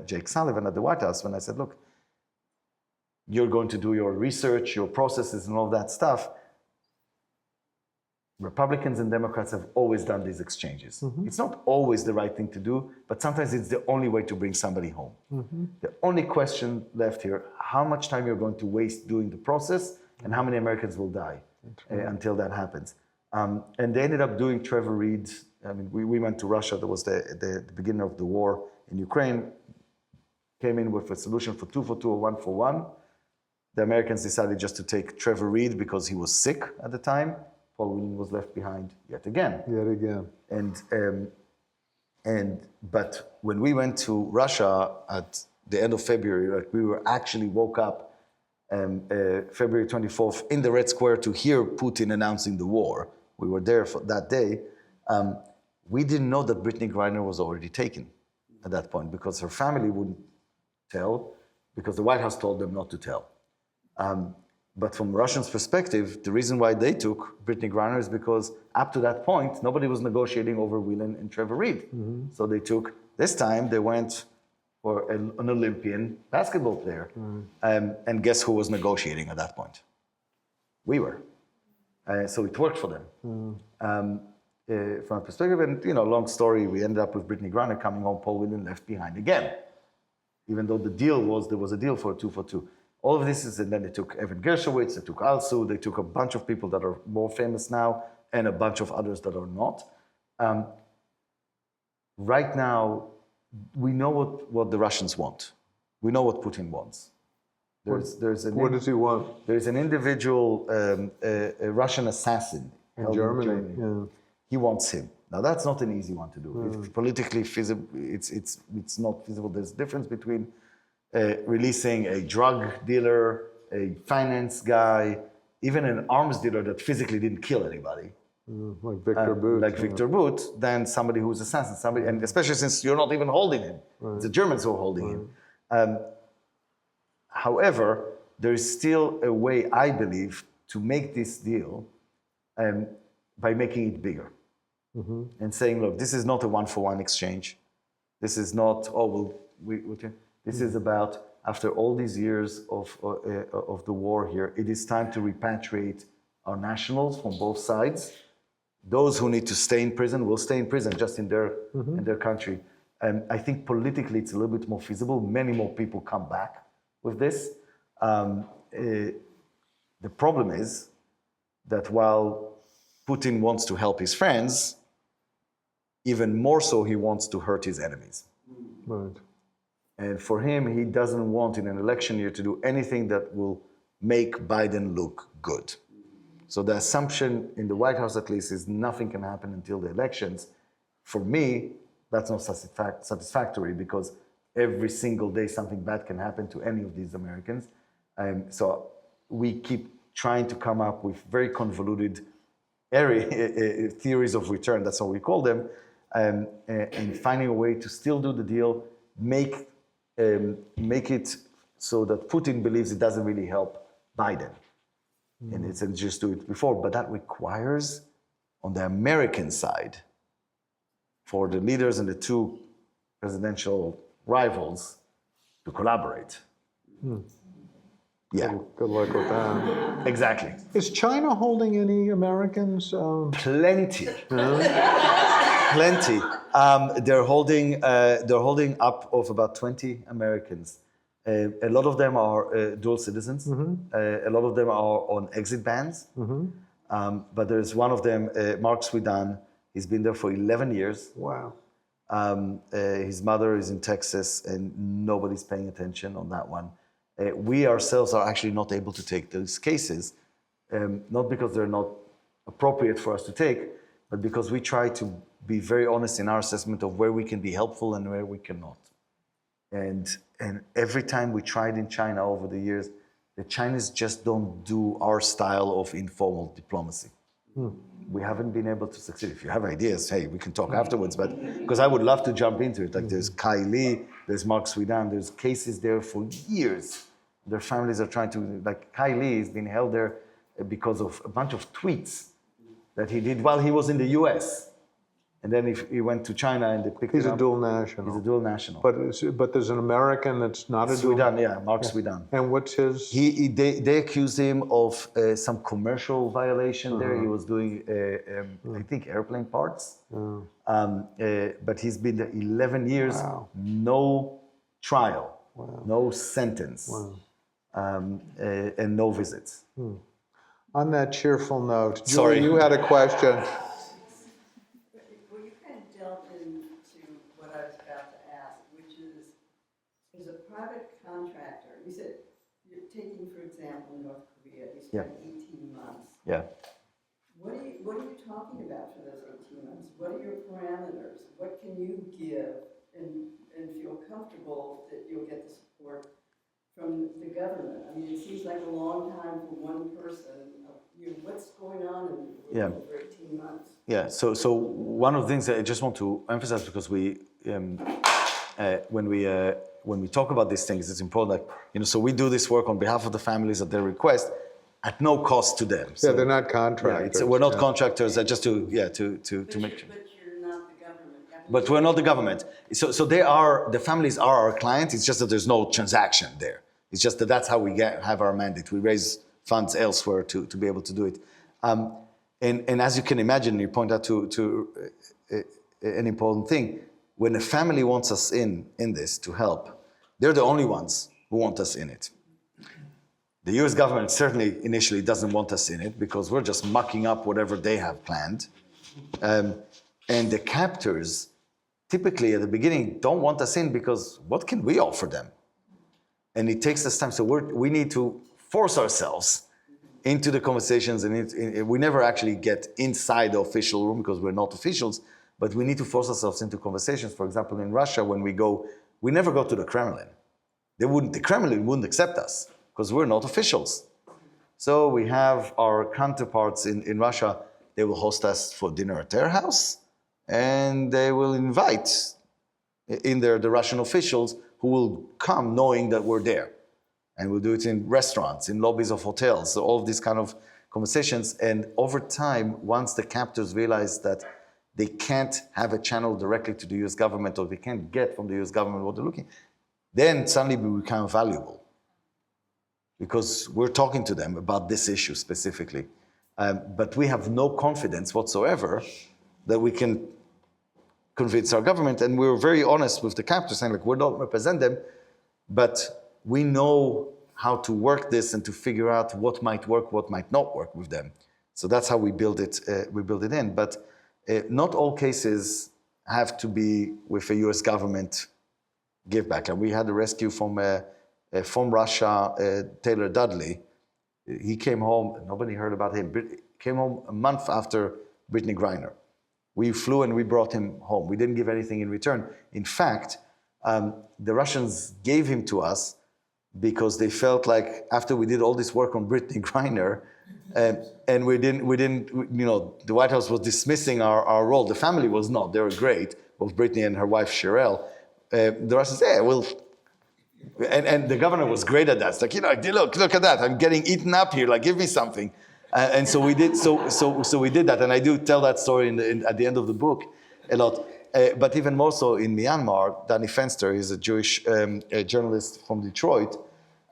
Jake Sullivan at the White House when I said, look, you're going to do your research, your processes, and all that stuff. Republicans and Democrats have always done these exchanges. It's not always the right thing to do, but sometimes it's the only way to bring somebody home. The only question left here, how much time you're going to waste doing the process, and how many Americans will die until that happens. And they ended up doing Trevor Reed. I mean, we went to Russia. That was the beginning of the war in Ukraine. Came in with a solution for 2-for-2 or 1-for-1. The Americans decided just to take Trevor Reed because he was sick at the time. Paul Whelan was left behind yet again. But when we went to Russia at the end of February, like, we were actually woke up February 24th, in the Red Square to hear Putin announcing the war. We were there for that day. We didn't know that Brittany Griner was already taken at that point because her family wouldn't tell, because the White House told them not to tell. But from Russians' perspective, the reason why they took Brittany Griner is because up to that point, nobody was negotiating over Whelan and Trevor Reed. So they took, this time they went for an Olympian basketball player. And guess who was negotiating at that point? We were. So it worked for them. From a perspective, and long story, we ended up with Brittany Griner coming home, Paul Whelan left behind again. Even though there was a deal for a 2-for-2. All of this is, and then they took Evan Gershowitz, they took Alsu, they took a bunch of people that are more famous now, and a bunch of others that are not. Right now, we know what the Russians want. We know what Putin wants. What does he want? There's an individual, a Russian assassin in Germany. Yeah. He wants him. Now that's not an easy one to do. It's politically feasible. It's not feasible. There's a difference between releasing a drug dealer, a finance guy, even an arms dealer that physically didn't kill anybody. Like Victor Boot. Victor Boot, than somebody who's assassin, and especially since you're not even holding him. It's the Germans who are holding him. However, there is still a way, I believe, to make this deal by making it bigger. And saying, look, this is not a one-for-one exchange. This is not, this is about, after all these years of the war here, it is time to repatriate our nationals from both sides. Those who need to stay in prison will stay in prison, just in their country. And I think politically it's a little bit more feasible. Many more people come back with this. The problem is that while Putin wants to help his friends, even more so he wants to hurt his enemies. Right. And for him, he doesn't want in an election year to do anything that will make Biden look good. So the assumption in the White House, at least, is nothing can happen until the elections. For me, that's not satisfactory because every single day something bad can happen to any of these Americans. So we keep trying to come up with very convoluted theories of return, that's what we call them, and finding a way to still do the deal, make it so that Putin believes it doesn't really help Biden. And it's just do it before. But that requires, on the American side, for the leaders and the two presidential rivals to collaborate. Yeah. Good luck with that. Exactly. Is China holding any Americans? Plenty. Plenty. They're holding up of about 20 Americans. A lot of them are dual citizens. A lot of them are on exit bans. But there's one of them, Mark Swidan. He's been there for 11 years. Wow. His mother is in Texas, and nobody's paying attention on that one. We ourselves are actually not able to take those cases, not because they're not appropriate for us to take, but because we try to be very honest in our assessment of where we can be helpful and where we cannot. And every time we tried in China over the years, the Chinese just don't do our style of informal diplomacy. We haven't been able to succeed. If you have ideas, hey, we can talk afterwards, but because I would love to jump into it. Like there's Kai Li, there's Mark Swidan, there's cases there for years. Their families are trying to, like Kai Li has been held there because of a bunch of tweets that he did while he was in the US. And then he went to China and they picked him up. He's a dual national. He's a dual national. But there's an American that's not a dual. Swidan, yeah, Mark Swidan. And what's his? They accused him of some commercial violation there. He was doing, I think, airplane parts. But he's been there 11 years, no trial, no sentence, and no visits. On that cheerful note, Sorry. Julie, you had a question. Well, you kind of delved into what I was about to ask, which is, as a private contractor, you said you're taking, for example, North Korea, you spent 18 months. Yeah. What are you talking about for those 18 months? What are your parameters? What can you give and feel comfortable that you'll get the support from the government? I mean, it seems like a long time for one person. What's going on in the world for 18 months? Yeah. So one of the things that I just want to emphasize, because when we talk about these things, it's important. Like, so we do this work on behalf of the families at their request, at no cost to them. So, Yeah, they're not contractors. we're not yeah. contractors. Just to make sure. But you're not the government. But we're not the government. So the families are our clients. It's just that there's no transaction there. It's just that that's how we have our mandate. We raise funds elsewhere to be able to do it. And as you can imagine, you point out to an important thing. When a family wants us in this to help, they're the only ones who want us in it. The US government certainly initially doesn't want us in it because we're just mucking up whatever they have planned. And the captors typically at the beginning don't want us in because what can we offer them? And it takes us time. So we need to force ourselves into the conversations, and we never actually get inside the official room because we're not officials, but we need to force ourselves into conversations. For example, in Russia, when we never go to the Kremlin. The Kremlin wouldn't accept us because we're not officials. So we have our counterparts in Russia. They will host us for dinner at their house, and they will invite in there the Russian officials who will come knowing that we're there. And we'll do it in restaurants, in lobbies of hotels, so all of these kind of conversations. And over time, once the captors realize that they can't have a channel directly to the US government, or they can't get from the US government what they're looking, then suddenly we become valuable. Because we're talking to them about this issue specifically. But we have no confidence whatsoever that we can convince our government. And we were very honest with the captors, saying, like, we don't represent them, but we know how to work this and to figure out what might work, what might not work with them. So that's how we build it. We build it in. But not all cases have to be with a U.S. government give back. And we had a rescue from Russia, Taylor Dudley. He came home. Nobody heard about him. Came home a month after Brittany Griner. We flew and we brought him home. We didn't give anything in return. In fact, the Russians gave him to us because they felt like after we did all this work on Brittany Griner, and we didn't, the White House was dismissing our role. The family was not. They were great, both Brittany and her wife Sherelle. The Russians said, well, and the governor was great at that. It's like, look at that. I'm getting eaten up here. Like, give me something. And so we did. So we did that. And I do tell that story at the end of the book a lot. But even more so in Myanmar, Danny Fenster is a Jewish journalist from Detroit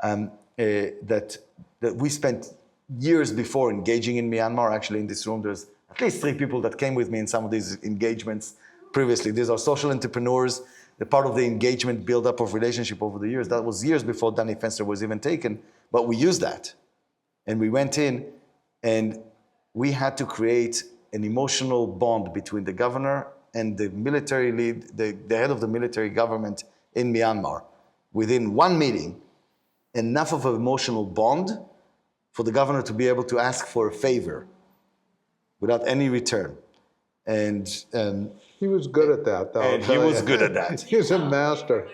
that we spent years before engaging in Myanmar. Actually, in this room, there's at least 3 people that came with me in some of these engagements previously. These are social entrepreneurs. The part of the engagement build-up of relationship over the years. That was years before Danny Fenster was even taken. But we used that. And we went in, and we had to create an emotional bond between the governor and the military lead, the head of the military government in Myanmar. Within one meeting, enough of an emotional bond for the governor to be able to ask for a favor without any return. And he was good at that, though. And he was good at that. He's a master.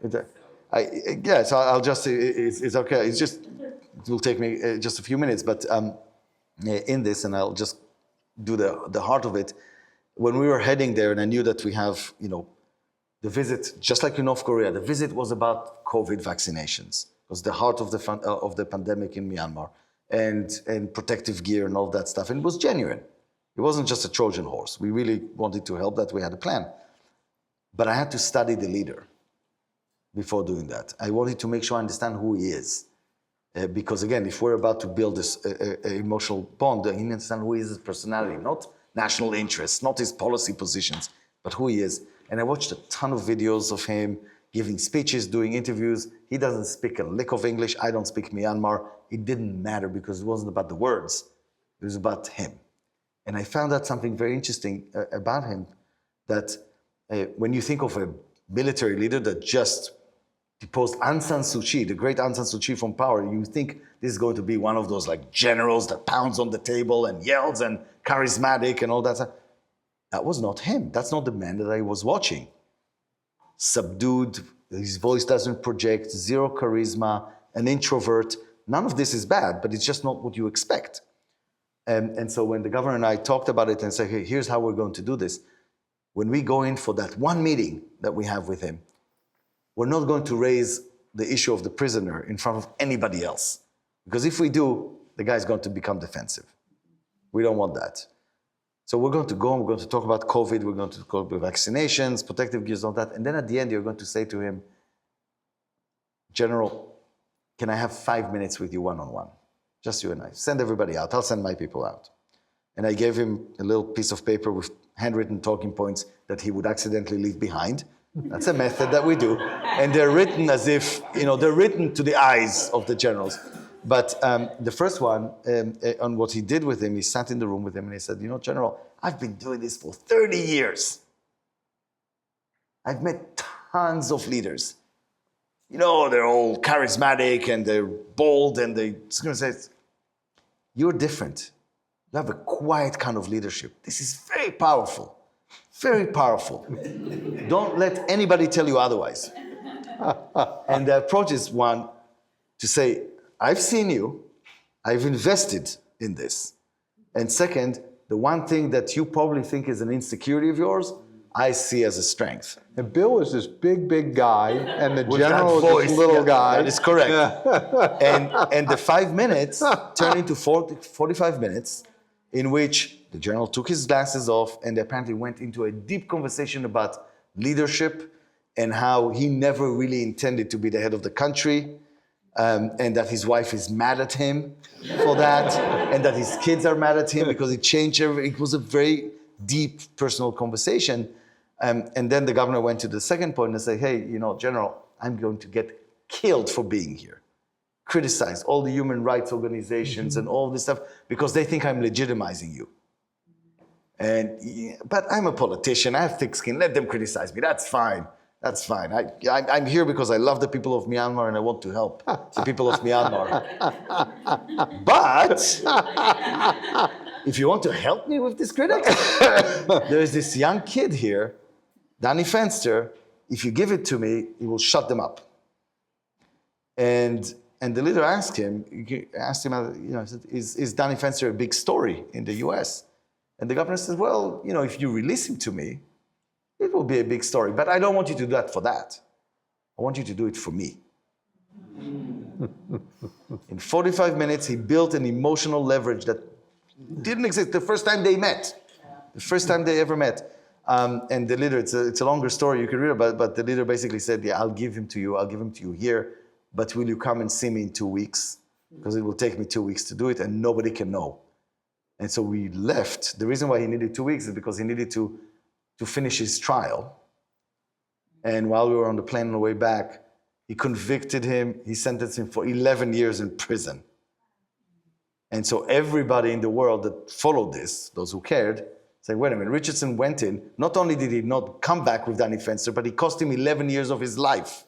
So I'll just say it's okay. It will take me just a few minutes, but in this, and I'll just do the heart of it. When we were heading there, and I knew that we have, the visit, just like in North Korea, the visit was about COVID vaccinations. It was the heart of the pandemic in Myanmar, and protective gear and all that stuff. And it was genuine. It wasn't just a Trojan horse. We really wanted to help that. We had a plan. But I had to study the leader before doing that. I wanted to make sure I understand who he is. Because again, if we're about to build this emotional bond, I need to understand who is his personality, not national interests, not his policy positions, but who he is. And I watched a ton of videos of him giving speeches, doing interviews. He doesn't speak a lick of English. I don't speak Myanmar. It didn't matter because it wasn't about the words. It was about him. And I found out something very interesting about him, that when you think of a military leader that just deposed Aung San Suu Kyi, the great Aung San Suu Kyi from power, you think this is going to be one of those like generals that pounds on the table and yells and charismatic and all that stuff. That was not him. That's not the man that I was watching. Subdued, his voice doesn't project, zero charisma, an introvert. None of this is bad, but it's just not what you expect. And so when the governor and I talked about it and said, hey, here's how we're going to do this. When we go in for that one meeting that we have with him, we're not going to raise the issue of the prisoner in front of anybody else. Because if we do, the guy's going to become defensive. We don't want that. So we're going to go and we're going to talk about COVID, we're going to talk about vaccinations, protective gears, all that. And then at the end, you're going to say to him, General, can I have 5 minutes with you one-on-one? Just you and I. Send everybody out. I'll send my people out. And I gave him a little piece of paper with handwritten talking points that he would accidentally leave behind. That's a method that we do. And they're written as if, they're written to the eyes of the generals. But the first one, on what he did with him, he sat in the room with him and he said, General, I've been doing this for 30 years. I've met tons of leaders. They're all charismatic and they're bold and they're just going to say, you're different. You have a quiet kind of leadership. This is very powerful. Very powerful. Don't let anybody tell you otherwise. And the approach is one, to say, I've seen you, I've invested in this. And second, the one thing that you probably think is an insecurity of yours, I see as a strength. And Bill is this big guy, and the With general that voice, is this little guy. That is correct. Yeah. And the 5 minutes turned into 45 minutes in which the general took his glasses off and apparently went into a deep conversation about leadership and how he never really intended to be the head of the country, and that his wife is mad at him for that, and that his kids are mad at him because it changed everything. It was a very deep personal conversation. And then the governor went to the second point and said, hey, General, I'm going to get killed for being here. Criticize all the human rights organizations and all this stuff because they think I'm legitimizing you. But I'm a politician, I have thick skin, let them criticize me, that's fine. That's fine. I'm here because I love the people of Myanmar and I want to help the people of Myanmar. But if you want to help me with this critics, there's this young kid here, Danny Fenster. If you give it to me, he will shut them up. And the leader asked him, said, is Danny Fenster a big story in the US? And the governor said, well, if you release him to me, it will be a big story, but I don't want you to do that for that. I want you to do it for me. In 45 minutes, he built an emotional leverage that didn't exist the first time they met, the first time they ever met. And the leader, it's a longer story, you can read about it, but the leader basically said, yeah, I'll give him to you here, but will you come and see me in 2 weeks? Because it will take me 2 weeks to do it and nobody can know. And so we left. The reason why he needed 2 weeks is because he needed to finish his trial. And while we were on the plane on the way back, he convicted him, he sentenced him for 11 years in prison. And so everybody in the world that followed this, those who cared, said, wait a minute, Richardson went in, not only did he not come back with Danny Fenster, but it cost him 11 years of his life.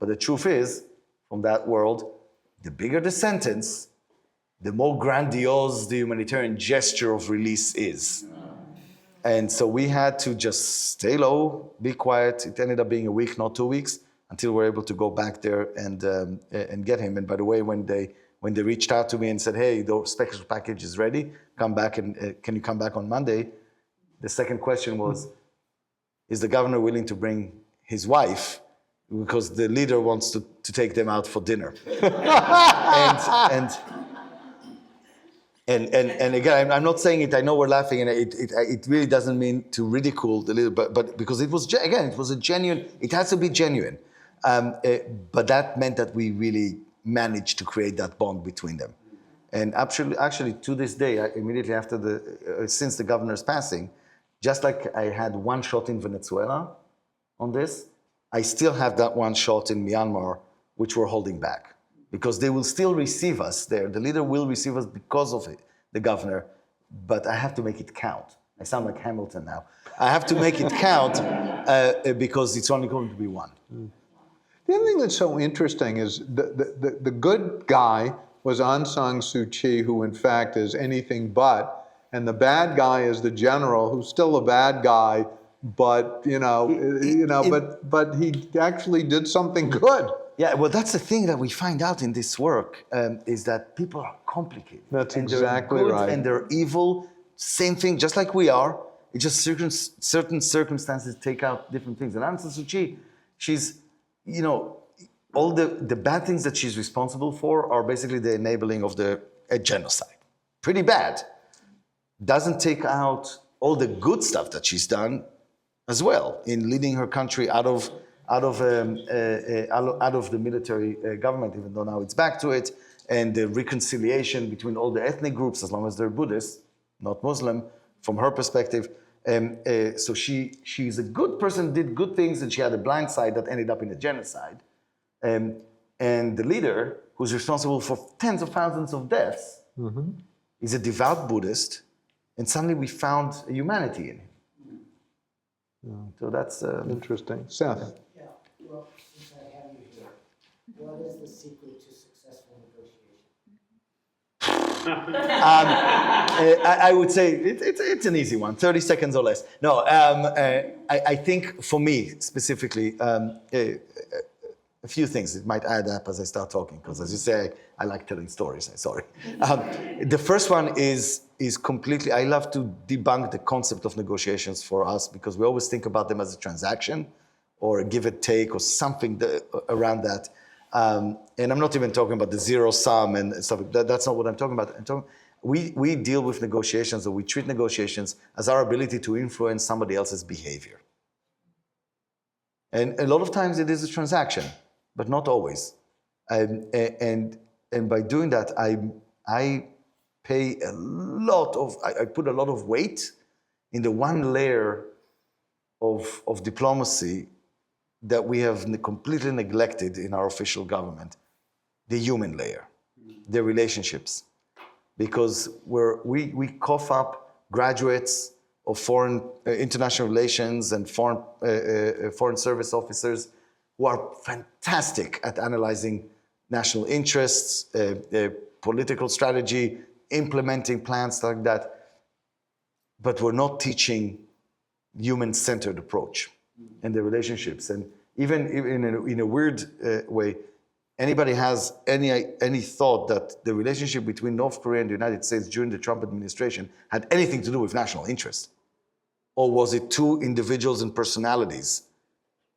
But the truth is, from that world, the bigger the sentence, the more grandiose the humanitarian gesture of release is. And so we had to just stay low, be quiet. It ended up being a week, not 2 weeks, until we were able to go back there and get him. And by the way, when they reached out to me and said, hey, the special package is ready, come back and can you come back on Monday? The second question was, is the governor willing to bring his wife? Because the leader wants to take them out for dinner. And again, I'm not saying it, I know we're laughing, and it really doesn't mean to ridicule the leader, but because it was, again, it was a genuine, it has to be genuine. But that meant that we really managed to create that bond between them. And actually to this day, immediately after since the governor's passing, just like I had one shot in Venezuela on this, I still have that one shot in Myanmar, which we're holding back. Because they will still receive us there. The leader will receive us because of it, the governor, but I have to make it count. I sound like Hamilton now. I have to make it count because it's only going to be one. The other thing that's so interesting is the good guy was Aung San Suu Kyi, who in fact is anything but, and the bad guy is the general, who's still a bad guy, but but he actually did something good. Yeah, well, that's the thing that we find out in this work is that people are complicated. That's and exactly they're good right. And they're evil, same thing, just like we are. It's just certain circumstances take out different things. And Aung San Suu Kyi, she's, all the bad things that she's responsible for are basically the enabling of a genocide. Pretty bad. Doesn't take out all the good stuff that she's done as well in leading her country out of the military government, even though now it's back to it, and the reconciliation between all the ethnic groups, as long as they're Buddhist, not Muslim, from her perspective. So she's a good person, did good things, and she had a blind side that ended up in a genocide. And the leader, who's responsible for tens of thousands of deaths, is a devout Buddhist, and suddenly we found a humanity in him. So that's Interesting. Seth. Yeah, well, since I have you here, what is the secret to successful negotiation? I would say it's an easy one, 30 seconds or less. No, I think for me specifically, a few things. It might add up as I start talking, because as you say, I like telling stories. Sorry. The first one is completely, I love to debunk the concept of negotiations for us, because we always think about them as a transaction or a give and take or something around that. And I'm not even talking about the zero sum and stuff. That's not what I'm talking about. We deal with negotiations, or we treat negotiations as our ability to influence somebody else's behavior. And a lot of times it is a transaction, but not always. And by doing that, I pay I put a lot of weight in the one layer of diplomacy that we have completely neglected in our official government, the human layer, the relationships. Because we cough up graduates of foreign international relations and foreign service officers who are fantastic at analyzing national interests, political strategy, implementing plans like that. But we're not teaching human-centered approach and the relationships. And even in a weird way, anybody has any thought that the relationship between North Korea and the United States during the Trump administration had anything to do with national interest? Or was it two individuals and personalities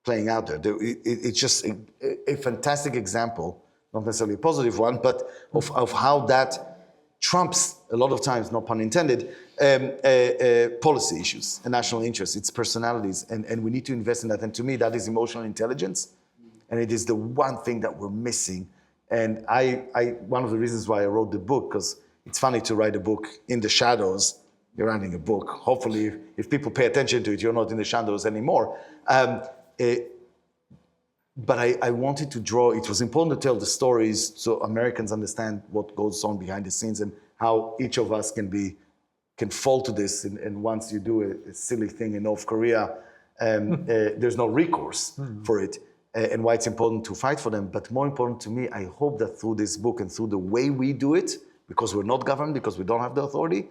playing out there? It's just a fantastic example, not necessarily a positive one, but of how that trumps, a lot of times, no pun intended, policy issues and national interests. It's personalities, and we need to invest in that. And to me, that is emotional intelligence, and it is the one thing that we're missing. And one of the reasons why I wrote the book, because it's funny to write a book in the shadows. You're writing a book. Hopefully, if people pay attention to it, you're not in the shadows anymore. But I wanted to draw, it was important to tell the stories so Americans understand what goes on behind the scenes and how each of us can fall to this. And once you do a silly thing in North Korea, there's no recourse for it, and why it's important to fight for them. But more important to me, I hope that through this book and through the way we do it, because we're not governed, because we don't have the authority,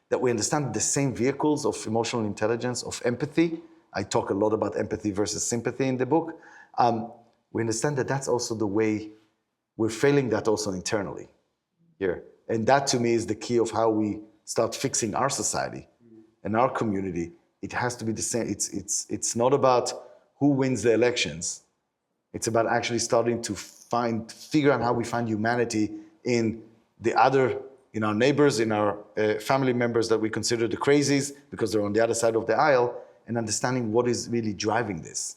that we understand the same vehicles of emotional intelligence, of empathy. I talk a lot about empathy versus sympathy in the book. We understand that that's also the way we're failing that also internally here. And that to me is the key of how we start fixing our society and our community. It has to be the same. It's not about who wins the elections. It's about actually starting to figure out how we find humanity in in our neighbors, in our family members that we consider the crazies because they're on the other side of the aisle, and understanding what is really driving this,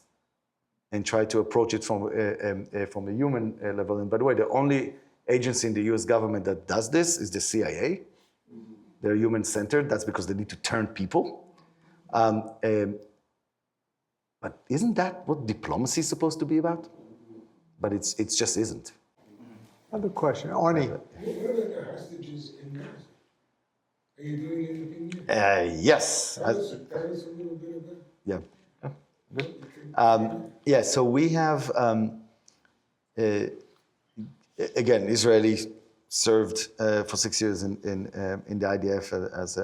and try to approach it from a human level. And by the way, the only agency in the US government that does this is the CIA. They're human-centered. That's because they need to turn people. But isn't that what diplomacy is supposed to be about? But it just isn't. Another question. Arnie. What about the hostages in Gaza? Are you doing anything yet? Yes. Tell us a little bit about it. Yeah. So we have, again, Israeli served for 6 years in the IDF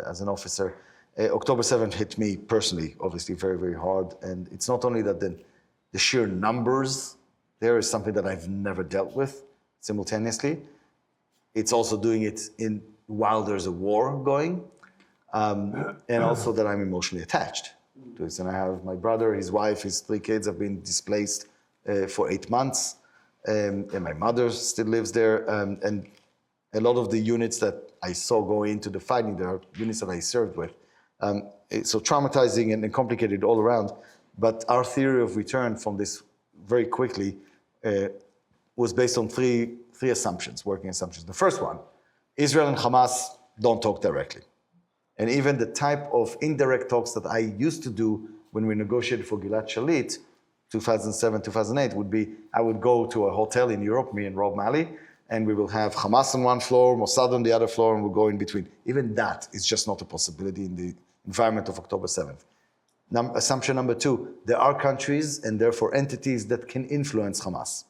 as an officer. October 7th hit me personally, obviously, very, very hard. And it's not only that the sheer numbers there is something that I've never dealt with simultaneously. It's also doing it while there's a war going. And also that I'm emotionally attached to it. And I have my brother, his wife, his 3 kids have been displaced for 8 months. And my mother still lives there. And a lot of the units that I saw go into the fighting, there are units that I served with. So traumatizing and complicated all around. But our theory of return from this very quickly was based on three assumptions, working assumptions. The first one, Israel and Hamas don't talk directly. And even the type of indirect talks that I used to do when we negotiated for Gilad Shalit, 2007, 2008, would be, I would go to a hotel in Europe, me and Rob Malley, and we will have Hamas on one floor, Mossad on the other floor, and we'll go in between. Even that is just not a possibility in the environment of October 7th. Assumption number 2, there are countries and therefore entities that can influence Hamas.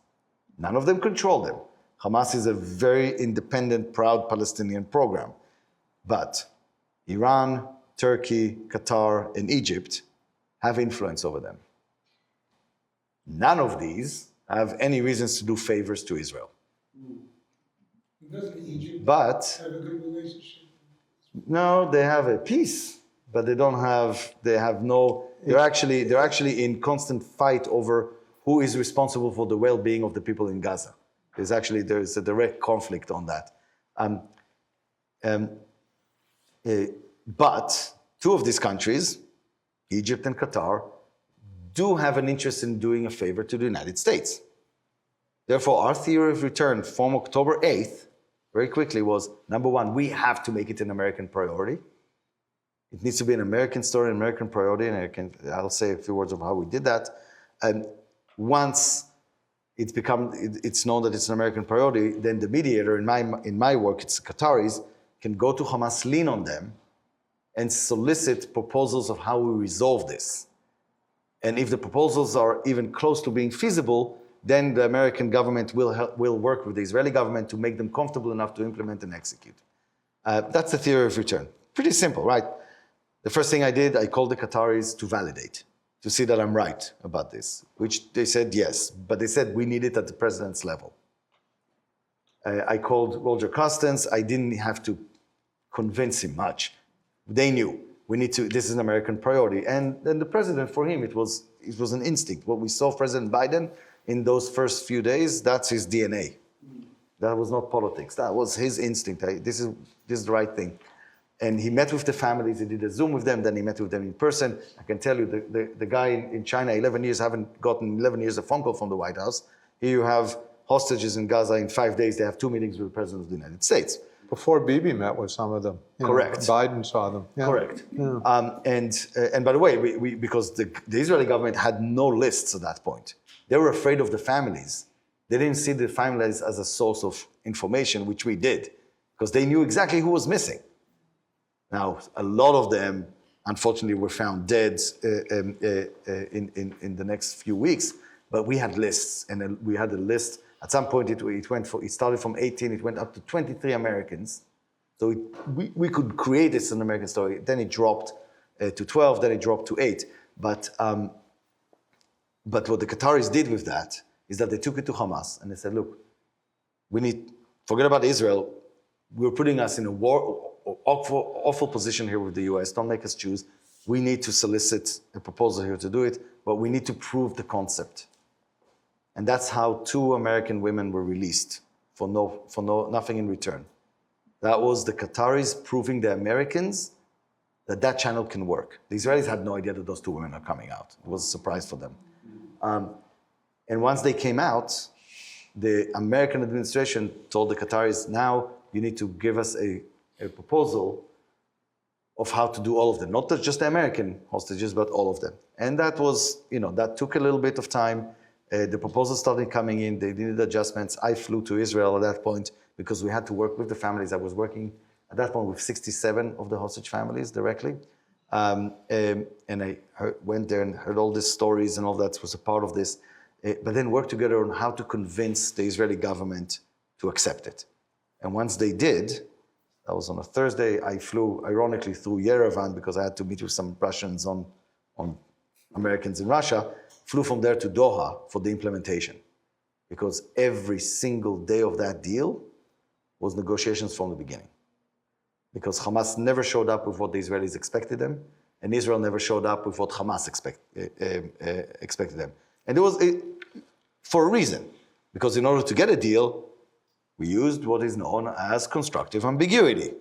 None of them control them. Hamas is a very independent, proud Palestinian program. But Iran, Turkey, Qatar, and Egypt have influence over them. None of these have any reasons to do favors to Israel. Doesn't Egypt But have a good relationship? no, they have a peace, but they're actually in constant fight over who is responsible for the well-being of the people in Gaza. There's a direct conflict on that. But 2 of these countries, Egypt and Qatar, do have an interest in doing a favor to the United States. Therefore, our theory of return from October 8th, very quickly, was, number 1, we have to make it an American priority. It needs to be an American story, an American priority, and I'll say a few words of how we did that. And once it's known that it's an American priority, then the mediator, in my work, it's the Qataris, can go to Hamas, lean on them, and solicit proposals of how we resolve this. And if the proposals are even close to being feasible, then the American government will work with the Israeli government to make them comfortable enough to implement and execute. That's the theory of return. Pretty simple, right? The first thing I did, I called the Qataris to validate, to see that I'm right about this, which they said yes, but they said we need it at the president's level. I called Roger Costens. I didn't have to convince him much. They knew this is an American priority. And then the president, for him, it was an instinct. What we saw President Biden in those first few days, that's his DNA. That was not politics. That was his instinct. This is the right thing. And he met with the families. He did a Zoom with them. Then he met with them in person. I can tell you, the guy in China, 11 years, haven't gotten 11 years a phone call from the White House. Here you have hostages in Gaza. In 5 days, they have 2 meetings with the President of the United States. Before Bibi met with some of them. Correct. Biden saw them. Yeah. Correct. Yeah. And by the way, because the Israeli government had no lists at that point. They were afraid of the families. They didn't see the families as a source of information, which we did, because they knew exactly who was missing. Now, a lot of them, unfortunately, were found dead in the next few weeks, but we had lists, and we had a list. At some point, it started from 18, it went up to 23 Americans. So we could create this an American story. Then it dropped to 12, then it dropped to 8. But what the Qataris did with that is that they took it to Hamas and they said, look, forget about Israel. We're putting us in a awful position here with the US. Don't make us choose. We need to solicit a proposal here to do it, but we need to prove the concept. And that's how 2 American women were released for nothing in return. That was the Qataris proving the Americans that channel can work. The Israelis had no idea that those 2 women are coming out. It was a surprise for them. And once they came out, the American administration told the Qataris, now you need to give us a proposal of how to do all of them. Not just the American hostages, but all of them. And that was, that took a little bit of time. The proposals started coming in. They needed adjustments. I flew to Israel at that point because we had to work with the families. I was working at that point with 67 of the hostage families directly. And I went there and heard all these stories and all that was a part of this. But then worked together on how to convince the Israeli government to accept it. And once they did, That was on a Thursday. I flew, ironically, through Yerevan because I had to meet with some Russians on Americans in Russia. Flew from there to Doha for the implementation. Because every single day of that deal was negotiations from the beginning. Because Hamas never showed up with what the Israelis expected them, and Israel never showed up with what Hamas expected them. And it was for a reason. Because in order to get a deal, we used what is known as constructive ambiguity.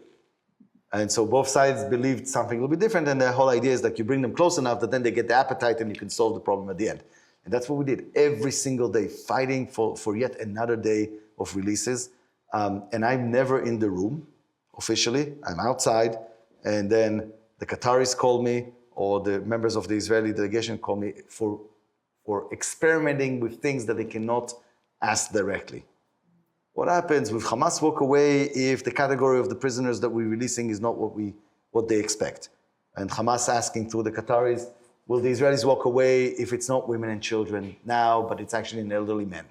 And so both sides believed something a little bit different, and the whole idea is that you bring them close enough that then they get the appetite and you can solve the problem at the end. And that's what we did every single day, fighting for yet another day of releases. And I'm never in the room officially. I'm outside, and then the Qataris call me, or the members of the Israeli delegation call me for experimenting with things that they cannot ask directly. What happens with Hamas walk away if the category of the prisoners that we're releasing is not what they expect? And Hamas asking through the Qataris, will the Israelis walk away if it's not women and children now, but it's actually an elderly men?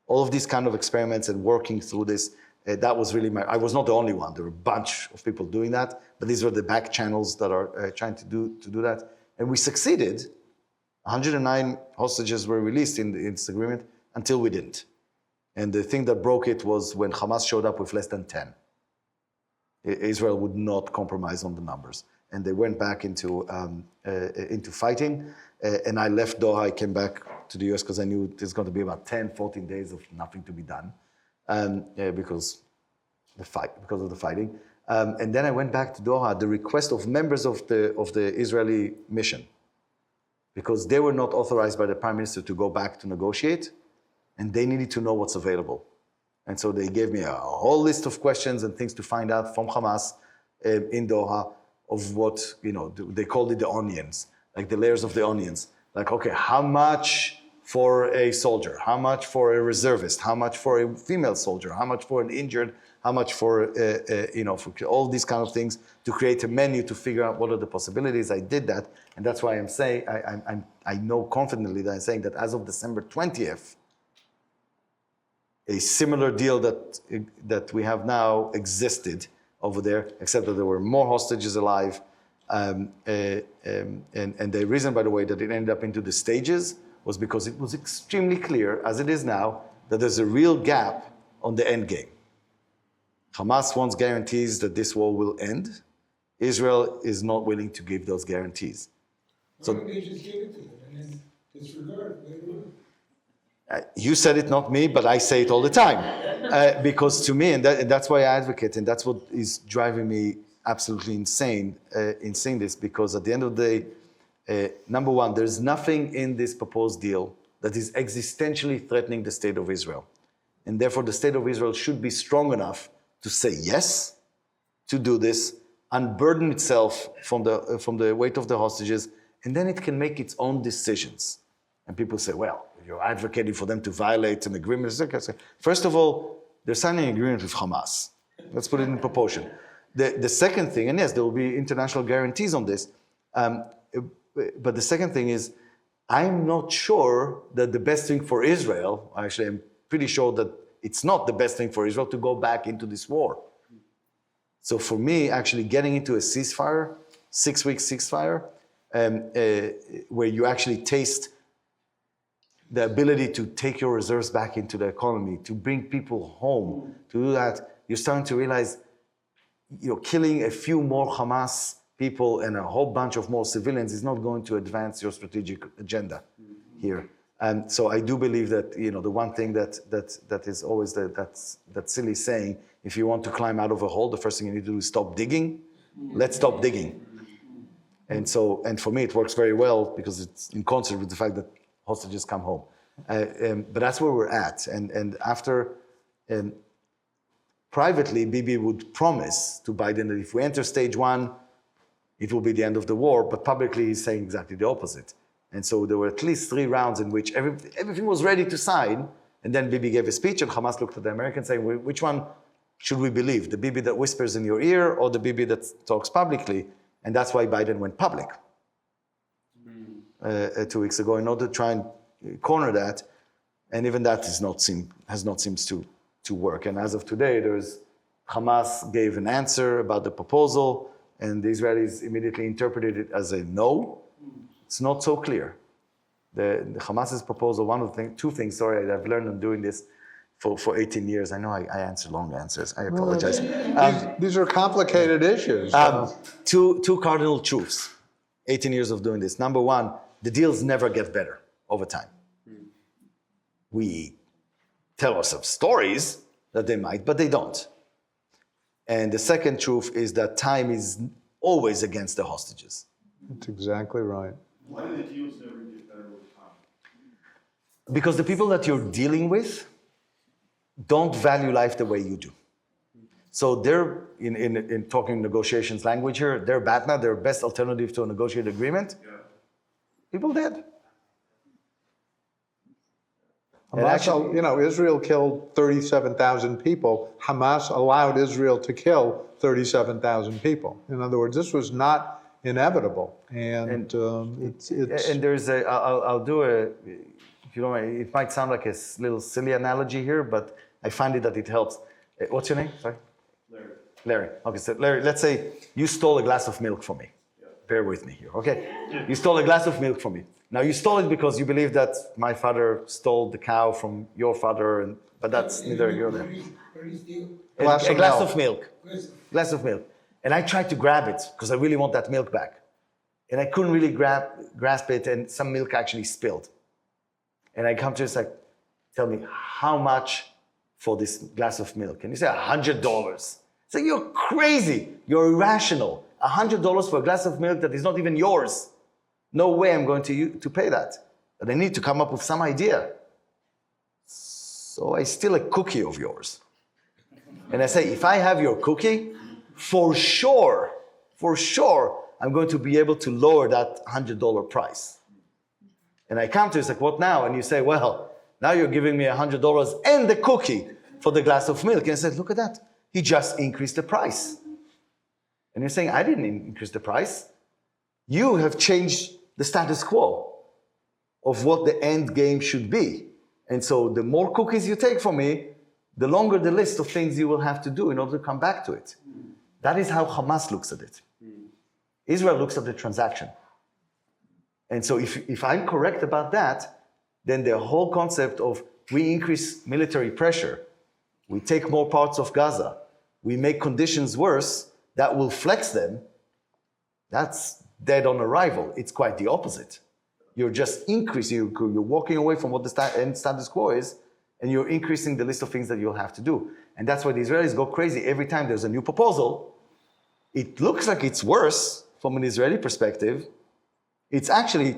All of these kind of experiments and working through this, that was really I was not the only one. There were a bunch of people doing that, but these were the back channels that are trying to do that. And we succeeded. 109 hostages were released in this agreement until we didn't. And the thing that broke it was when Hamas showed up with less than 10. Israel would not compromise on the numbers. And they went back into fighting. And I left Doha, I came back to the US because I knew there's going to be about 10, 14 days of nothing to be done because of the fighting. And then I went back to Doha at the request of members of the Israeli mission, because they were not authorized by the prime minister to go back to negotiate, and they needed to know what's available. And so they gave me a whole list of questions and things to find out from Hamas in Doha of what, they called it the onions, like the layers of the onions. Like, okay, how much for a soldier? How much for a reservist? How much for a female soldier? How much for an injured? How much for, for all these kind of things, to create a menu to figure out what are the possibilities. I did that, and that's why I'm saying, I know confidently that I'm saying that as of December 20th, a similar deal that we have now existed over there, except that there were more hostages alive. And the reason, by the way, that it ended up into the stages was because it was extremely clear, as it is now, that there's a real gap on the end game. Hamas wants guarantees that this war will end. Israel is not willing to give those guarantees. Why don't they just give it to them and then disregard it later on? You said it, not me, but I say it all the time. Because to me, and that's why I advocate, and that's what is driving me absolutely insane in seeing this, because at the end of the day, number one, there's nothing in this proposed deal that is existentially threatening the state of Israel. And therefore, the state of Israel should be strong enough to say yes, to do this, unburden itself from the weight of the hostages, and then it can make its own decisions. And people say, well, you're advocating for them to violate an agreement. First of all, they're signing an agreement with Hamas. Let's put it in proportion. The second thing, and yes, there will be international guarantees on this, but the second thing is, I'm not sure that the best thing for Israel, actually I'm pretty sure that it's not the best thing for Israel to go back into this war. So for me, actually getting into a ceasefire, 6-week ceasefire, where you actually taste the ability to take your reserves back into the economy, to bring people home, to do that, you're starting to realize, killing a few more Hamas people and a whole bunch of more civilians is not going to advance your strategic agenda here. And so I do believe that, the one thing that is always that silly saying, if you want to climb out of a hole, the first thing you need to do is stop digging. Let's stop digging. And for me, it works very well because it's in concert with the fact that hostages come home. But that's where we're at. And after, privately, Bibi would promise to Biden that if we enter stage 1, it will be the end of the war. But publicly, he's saying exactly the opposite. And so there were at least 3 rounds in which everything was ready to sign. And then Bibi gave a speech, and Hamas looked at the Americans saying, which one should we believe? The Bibi that whispers in your ear or the Bibi that talks publicly? And that's why Biden went public 2 weeks ago in order to try and corner that. And even that has not seemed to work. And as of today, there's Hamas gave an answer about the proposal, and the Israelis immediately interpreted it as a no. It's not so clear. The Hamas's proposal, two things, sorry, I've learned on doing this for 18 years. I know I answer long answers. I apologize. These are complicated issues. Two cardinal truths, 18 years of doing this. Number one, the deals never get better over time. We tell ourselves stories that they might, but they don't. And the second truth is that time is always against the hostages. That's exactly right. Why do the deals never get better over time? Because the people that you're dealing with don't value life the way you do. So they're, in talking negotiations language here, their BATNA, their best alternative to a negotiated agreement, people dead. Hamas, Israel killed 37,000 people. Hamas allowed Israel to kill 37,000 people. In other words, this was not inevitable, and it's. And there's I'll do if you don't mind, it might sound like a little silly analogy here, but I find it that it helps. What's your name? Sorry. Larry. Okay, so Larry, let's say you stole a glass of milk from me. Yeah. Bear with me here, okay? You stole a glass of milk from me. Now you stole it because you believe that my father stole the cow from your father, but that's neither here nor there. A glass of milk. Glass of milk. And I tried to grab it because I really want that milk back. And I couldn't really grasp it, and some milk actually spilled. And I come to you, it's like, tell me, how much for this glass of milk? And you say, $100. It's like, you're crazy. You're irrational. $100 for a glass of milk that is not even yours. No way I'm going to pay that. But I need to come up with some idea. So I steal a cookie of yours. And I say, if I have your cookie, for sure, I'm going to be able to lower that $100 price. And I come to you, it's like, what now? And you say, well, now you're giving me $100 and the cookie for the glass of milk. And I said, look at that. He just increased the price. And you're saying, I didn't increase the price. You have changed the status quo of what the end game should be. And so the more cookies you take from me, the longer the list of things you will have to do in order to come back to it. That is how Hamas looks at it. Israel looks at the transaction. And so if I'm correct about that, then the whole concept of we increase military pressure, we take more parts of Gaza, we make conditions worse, that will flex them, that's dead on arrival. It's quite the opposite. You're just increasing, you're walking away from what the status quo is, and you're increasing the list of things that you'll have to do. And that's why the Israelis go crazy every time there's a new proposal. It looks like it's worse from an Israeli perspective. It's actually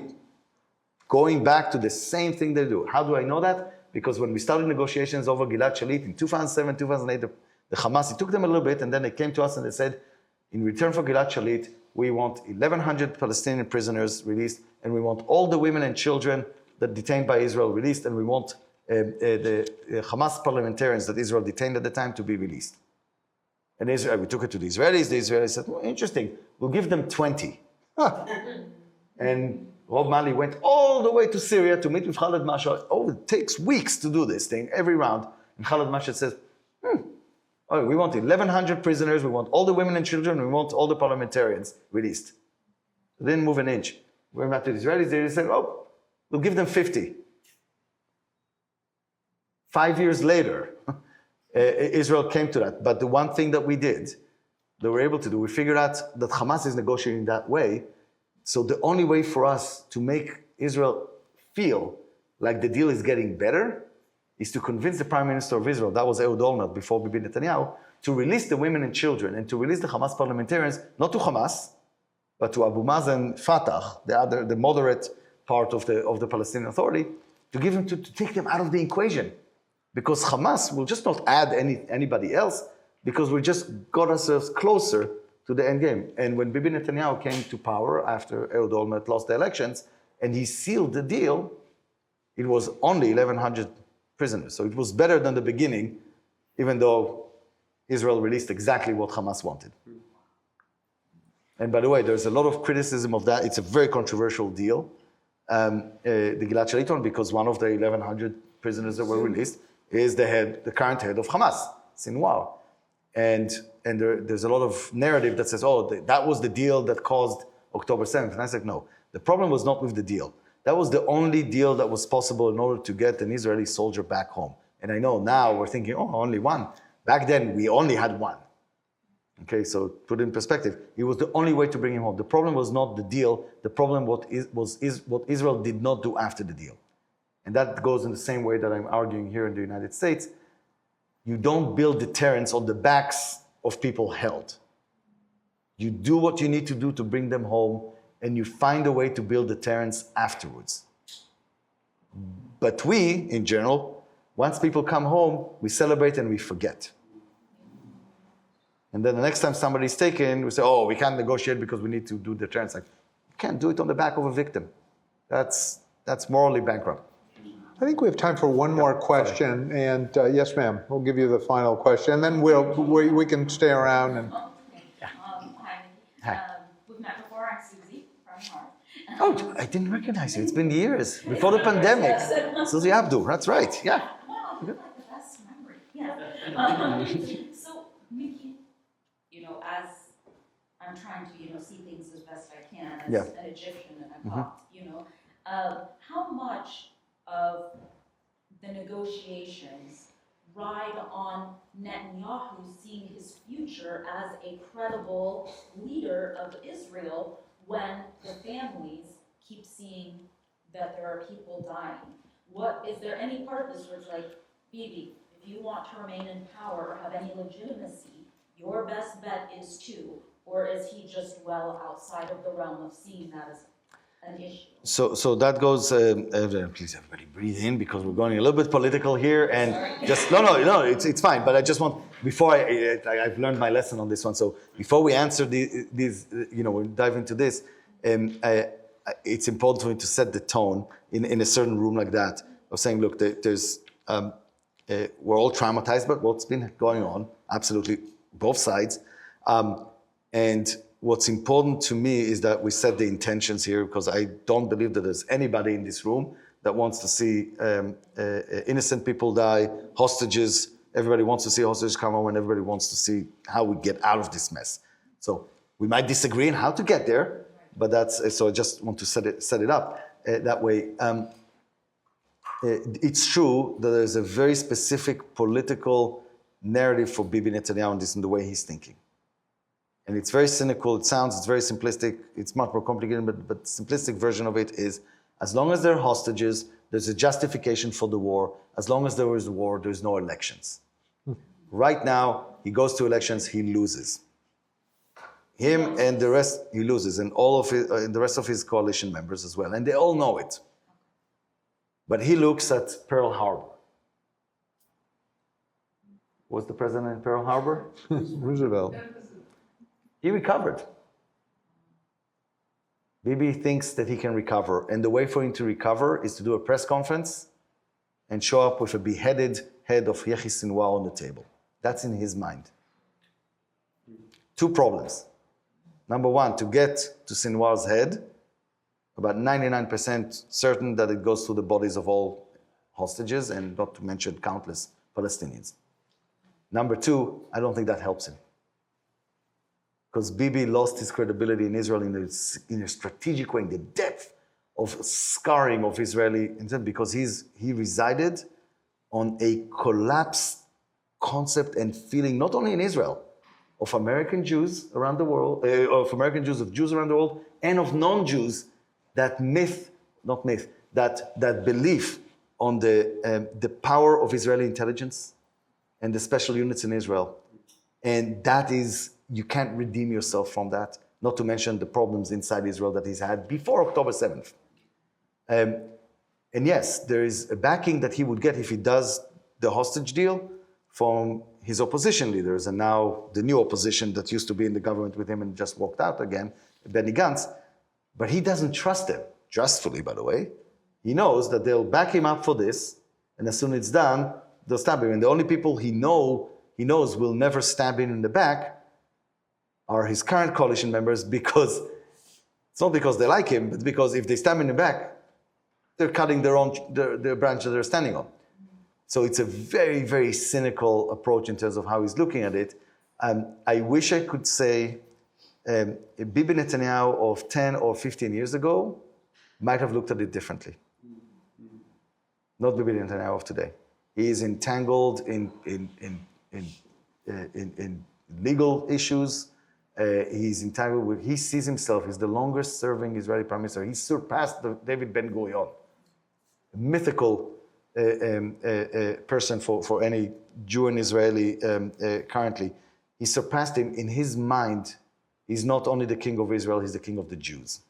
going back to the same thing they do. How do I know that? Because when we started negotiations over Gilad Shalit in 2007, 2008, the Hamas, it took them a little bit, and then they came to us and they said, in return for Gilad Shalit, we want 1,100 Palestinian prisoners released, and we want all the women and children that detained by Israel released, and we want the Hamas parliamentarians that Israel detained at the time to be released. And Israel, we took it to the Israelis. The Israelis said, well, interesting, we'll give them 20. And Rob Mali went all the way to Syria to meet with Khaled Mashal. Oh, it takes weeks to do this thing, every round. And Khaled Mashal says, oh, we want 1,100 prisoners, we want all the women and children, we want all the parliamentarians released. They didn't move an inch. We went back to the Israelis, they said, oh, we'll give them 50. 5 years later, Israel came to that. But the one thing that we did, they were able to do, we figured out that Hamas is negotiating that way. So the only way for us to make Israel feel like the deal is getting better is to convince the Prime Minister of Israel, that was Ehud Olmert before Bibi Netanyahu, to release the women and children and to release the Hamas parliamentarians, not to Hamas, but to Abu Mazen Fatah, the moderate part of the Palestinian Authority, to give them to take them out of the equation. Because Hamas will just not add anybody else, because we just got ourselves closer to the end game. And when Bibi Netanyahu came to power after Ehud Olmert lost the elections, and he sealed the deal, it was only 1,100 prisoners. So it was better than the beginning, even though Israel released exactly what Hamas wanted. And by the way, there's a lot of criticism of that. It's a very controversial deal, the Gilad Shalit one, because one of the 1,100 prisoners that were released is the current head of Hamas, Sinwar. there's a lot of narrative that says, oh, that was the deal that caused October 7th. And I said, no, the problem was not with the deal. That was the only deal that was possible in order to get an Israeli soldier back home. And I know now we're thinking, oh, only one. Back then, we only had one. Okay, so put it in perspective. It was the only way to bring him home. The problem was not the deal. The problem was what Israel did not do after the deal. And that goes in the same way that I'm arguing here in the United States. You don't build deterrence on the backs of people held. You do what you need to do to bring them home, and you find a way to build deterrence afterwards. But we, in general, once people come home, we celebrate and we forget. And then the next time somebody's taken, we say, oh, we can't negotiate because we need to do deterrence. Like, you can't do it on the back of a victim. That's morally bankrupt. I think we have time for one more question, and yes, ma'am, we'll give you the final question, and then we can stay around and. Hi. We've met before. I'm Susie from Mars. Oh, I didn't recognize you. It's been years before the pandemic. Susie Abdu, that's right. Yeah. Wow, you have like the best memory. Yeah. So, Mickey, as I'm trying to, see things as best I can as an Egyptian and a Copt, how much of the negotiations ride on Netanyahu seeing his future as a credible leader of Israel when the families keep seeing that there are people dying? Is there any part of this where it's like, Bibi, if you want to remain in power or have any legitimacy, your best bet is to, or is he just well outside of the realm of seeing that as an issue? So that goes, please everybody breathe in because we're going a little bit political here and just, no, it's fine. But I just want, before I've learned my lesson on this one. So before we answer these, we dive into this, it's important for me to set the tone in a certain room like that of saying, look, there's, we're all traumatized by what's been going on, absolutely, both sides. And what's important to me is that we set the intentions here because I don't believe that there's anybody in this room that wants to see innocent people die, hostages. Everybody wants to see hostages come home and everybody wants to see how we get out of this mess. So we might disagree on how to get there, but so I just want to set it up that way. It's true that there's a very specific political narrative for Bibi Netanyahu in this in the way he's thinking. And it's very cynical, it's very simplistic, it's much more complicated, but the simplistic version of it is, as long as there are hostages, there's a justification for the war. As long as there is a war, there's no elections. Right now, he goes to elections, he loses. Him and the rest, he loses, and all of the rest of his coalition members as well, and they all know it. But he looks at Pearl Harbor. Was the president in Pearl Harbor? Roosevelt. He recovered. Bibi thinks that he can recover. And the way for him to recover is to do a press conference and show up with a beheaded head of Yehi Sinwar on the table. That's in his mind. Two problems. Number one, to get to Sinwar's head, about 99% certain that it goes through the bodies of all hostages and not to mention countless Palestinians. Number two, I don't think that helps him. Because Bibi lost his credibility in Israel in a strategic way, in the depth of scarring of Israeli, because he resided on a collapsed concept and feeling, not only in Israel, of American Jews around the world, of Jews around the world, and of non-Jews, that belief on the power of Israeli intelligence and the special units in Israel. And that is, you can't redeem yourself from that, not to mention the problems inside Israel that he's had before October 7th. And yes, there is a backing that he would get if he does the hostage deal from his opposition leaders, and now the new opposition that used to be in the government with him and just walked out again, Benny Gantz. But he doesn't trust them, trustfully, by the way. He knows that they'll back him up for this, and as soon as it's done, they'll stab him. And the only people he knows will never stab him in the back are his current coalition members, because it's not because they like him, but because if they stab him in the back, they're cutting their branch that they're standing on. So it's a very, very cynical approach in terms of how he's looking at it. I wish I could say Bibi Netanyahu of 10 or 15 years ago might have looked at it differently. Not Bibi Netanyahu of today. He is entangled in legal issues. He's entangled with, he sees himself as the longest serving Israeli prime minister. He surpassed David Ben-Gurion, a mythical person for any Jew and Israeli currently. He surpassed him. In his mind, he's not only the king of Israel, he's the king of the Jews.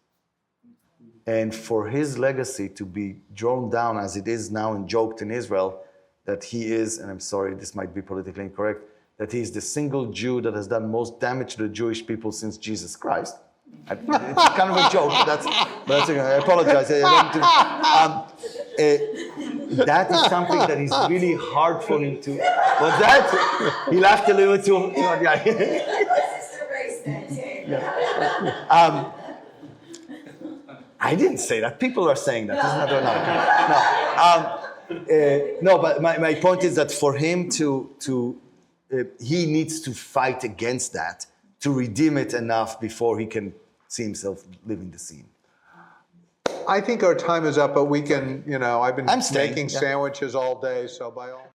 And for his legacy to be drawn down as it is now and joked in Israel, that he is, and I'm sorry, this might be politically incorrect, that he is the single Jew that has done most damage to the Jewish people since Jesus Christ. It's kind of a joke, but that's okay. I apologize. That is something that is really hard for him to. What's that? He laughed a little too. I didn't say that. People are saying that. No, but my point is that for him he needs to fight against that to redeem it enough before he can see himself leaving the scene. I think our time is up, but we can, I've been I'm staying, making yeah. sandwiches all day, so by all